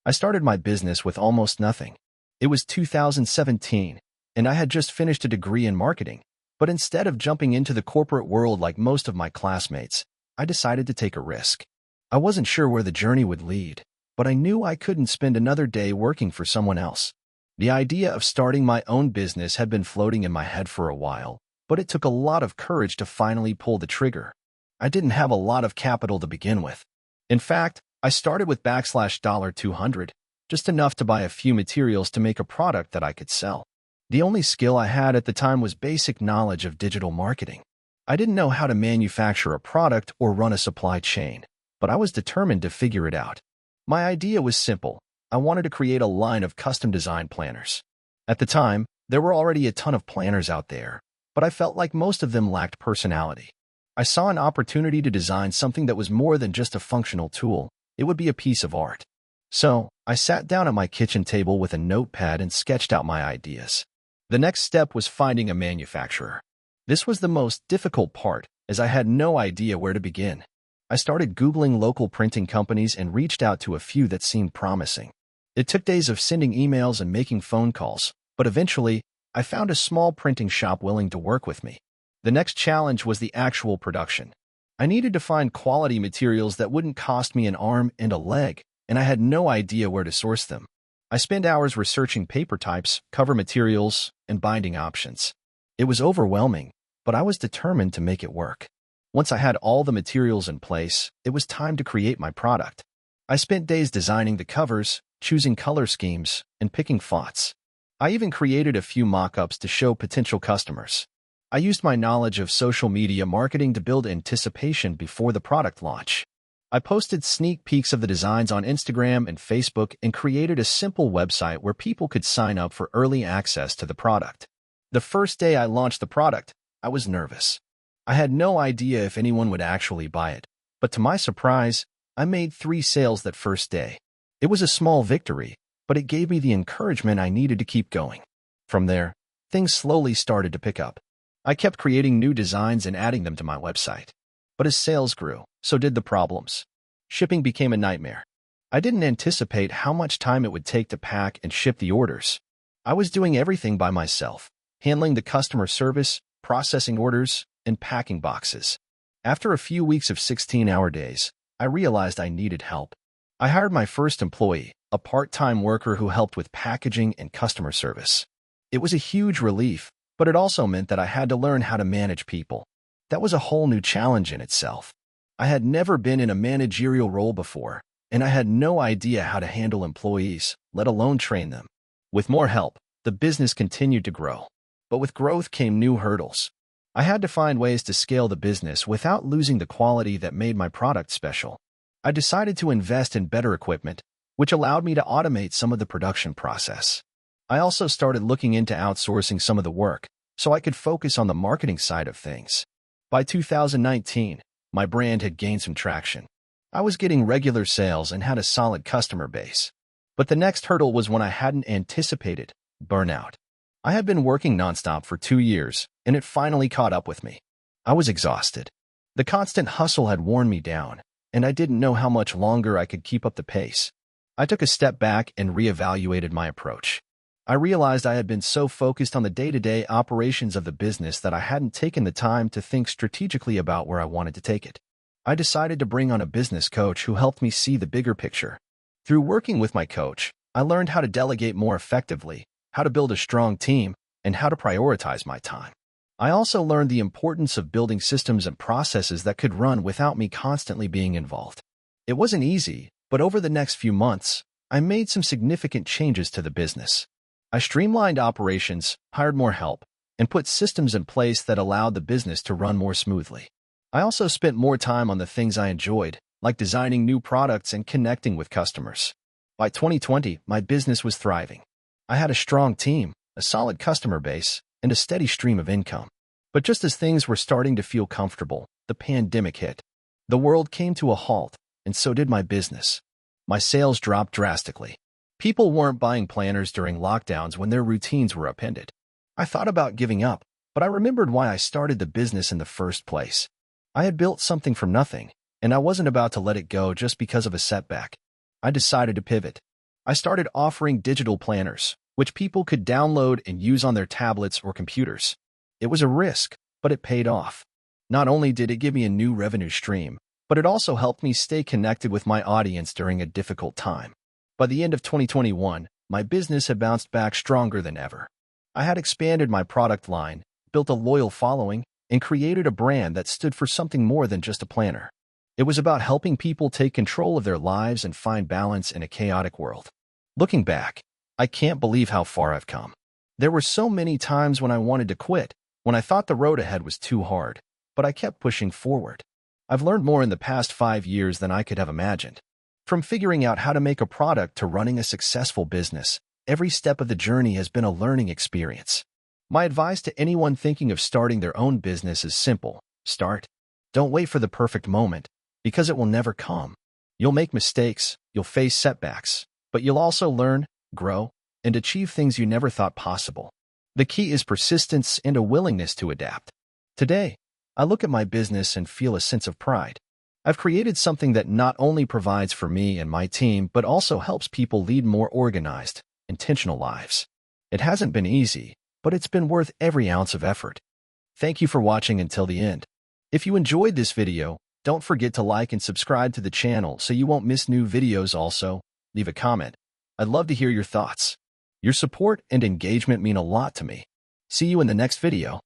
S1: I started my business with almost nothing. It was 2017, and I had just finished a degree in marketing. But instead of jumping into the corporate world like most of my classmates, I decided to take a risk. I wasn't sure where the journey would lead, but I knew I couldn't spend another day working for someone else. The idea of starting my own business had been floating in my head for a while, but it took a lot of courage to finally pull the trigger. I didn't have a lot of capital to begin with. In fact, I started with $200, just enough to buy a few materials to make a product that I could sell. The only skill I had at the time was basic knowledge of digital marketing. I didn't know how to manufacture a product or run a supply chain, but I was determined to figure it out. My idea was simple. I wanted to create a line of custom design planners. At the time, there were already a ton of planners out there, but I felt like most of them lacked personality. I saw an opportunity to design something that was more than just a functional tool. It would be a piece of art. So, I sat down at my kitchen table with a notepad and sketched out my ideas. The next step was finding a manufacturer. This was the most difficult part, as I had no idea where to begin. I started Googling local printing companies and reached out to a few that seemed promising. It took days of sending emails and making phone calls, but eventually, I found a small printing shop willing to work with me. The next challenge was the actual production. I needed to find quality materials that wouldn't cost me an arm and a leg, and I had no idea where to source them. I spent hours researching paper types, cover materials, and binding options. It was overwhelming, but I was determined to make it work. Once I had all the materials in place, it was time to create my product. I spent days designing the covers, choosing color schemes, and picking fonts. I even created a few mock-ups to show potential customers. I used my knowledge of social media marketing to build anticipation before the product launch. I posted sneak peeks of the designs on Instagram and Facebook and created a simple website where people could sign up for early access to the product. The first day I launched the product, I was nervous. I had no idea if anyone would actually buy it, but to my surprise, I made 3 sales that first day. It was a small victory, but it gave me the encouragement I needed to keep going. From there, things slowly started to pick up. I kept creating new designs and adding them to my website. But as sales grew, so did the problems. Shipping became a nightmare. I didn't anticipate how much time it would take to pack and ship the orders. I was doing everything by myself, handling the customer service, processing orders, and packing boxes. After a few weeks of 16-hour days, I realized I needed help. I hired my first employee, a part-time worker who helped with packaging and customer service. It was a huge relief, but it also meant that I had to learn how to manage people. That was a whole new challenge in itself. I had never been in a managerial role before, and I had no idea how to handle employees, let alone train them. With more help, the business continued to grow. But with growth came new hurdles. I had to find ways to scale the business without losing the quality that made my product special. I decided to invest in better equipment, which allowed me to automate some of the production process. I also started looking into outsourcing some of the work, so I could focus on the marketing side of things. By 2019, my brand had gained some traction. I was getting regular sales and had a solid customer base. But the next hurdle was one I hadn't anticipated: burnout. I had been working nonstop for 2 years, and it finally caught up with me. I was exhausted. The constant hustle had worn me down, and I didn't know how much longer I could keep up the pace. I took a step back and reevaluated my approach. I realized I had been so focused on the day-to-day operations of the business that I hadn't taken the time to think strategically about where I wanted to take it. I decided to bring on a business coach who helped me see the bigger picture. Through working with my coach, I learned how to delegate more effectively, how to build a strong team, and how to prioritize my time. I also learned the importance of building systems and processes that could run without me constantly being involved. It wasn't easy, but over the next few months, I made some significant changes to the business. I streamlined operations, hired more help, and put systems in place that allowed the business to run more smoothly. I also spent more time on the things I enjoyed, like designing new products and connecting with customers. By 2020, my business was thriving. I had a strong team, a solid customer base, and a steady stream of income. But just as things were starting to feel comfortable, the pandemic hit. The world came to a halt, and so did my business. My sales dropped drastically. People weren't buying planners during lockdowns when their routines were upended. I thought about giving up, but I remembered why I started the business in the first place. I had built something from nothing, and I wasn't about to let it go just because of a setback. I decided to pivot. I started offering digital planners, which people could download and use on their tablets or computers. It was a risk, but it paid off. Not only did it give me a new revenue stream, but it also helped me stay connected with my audience during a difficult time. By the end of 2021, my business had bounced back stronger than ever. I had expanded my product line, built a loyal following, and created a brand that stood for something more than just a planner. It was about helping people take control of their lives and find balance in a chaotic world. Looking back, I can't believe how far I've come. There were so many times when I wanted to quit, when I thought the road ahead was too hard, but I kept pushing forward. I've learned more in the past 5 years than I could have imagined. From figuring out how to make a product to running a successful business, every step of the journey has been a learning experience. My advice to anyone thinking of starting their own business is simple: start. Don't wait for the perfect moment, because it will never come. You'll make mistakes, you'll face setbacks, but you'll also learn, grow, and achieve things you never thought possible. The key is persistence and a willingness to adapt. Today, I look at my business and feel a sense of pride. I've created something that not only provides for me and my team, but also helps people lead more organized, intentional lives. It hasn't been easy, but it's been worth every ounce of effort. Thank you for watching until the end. If you enjoyed this video, don't forget to like and subscribe to the channel so you won't miss new videos. Also, leave a comment. I'd love to hear your thoughts. Your support and engagement mean a lot to me. See you in the next video.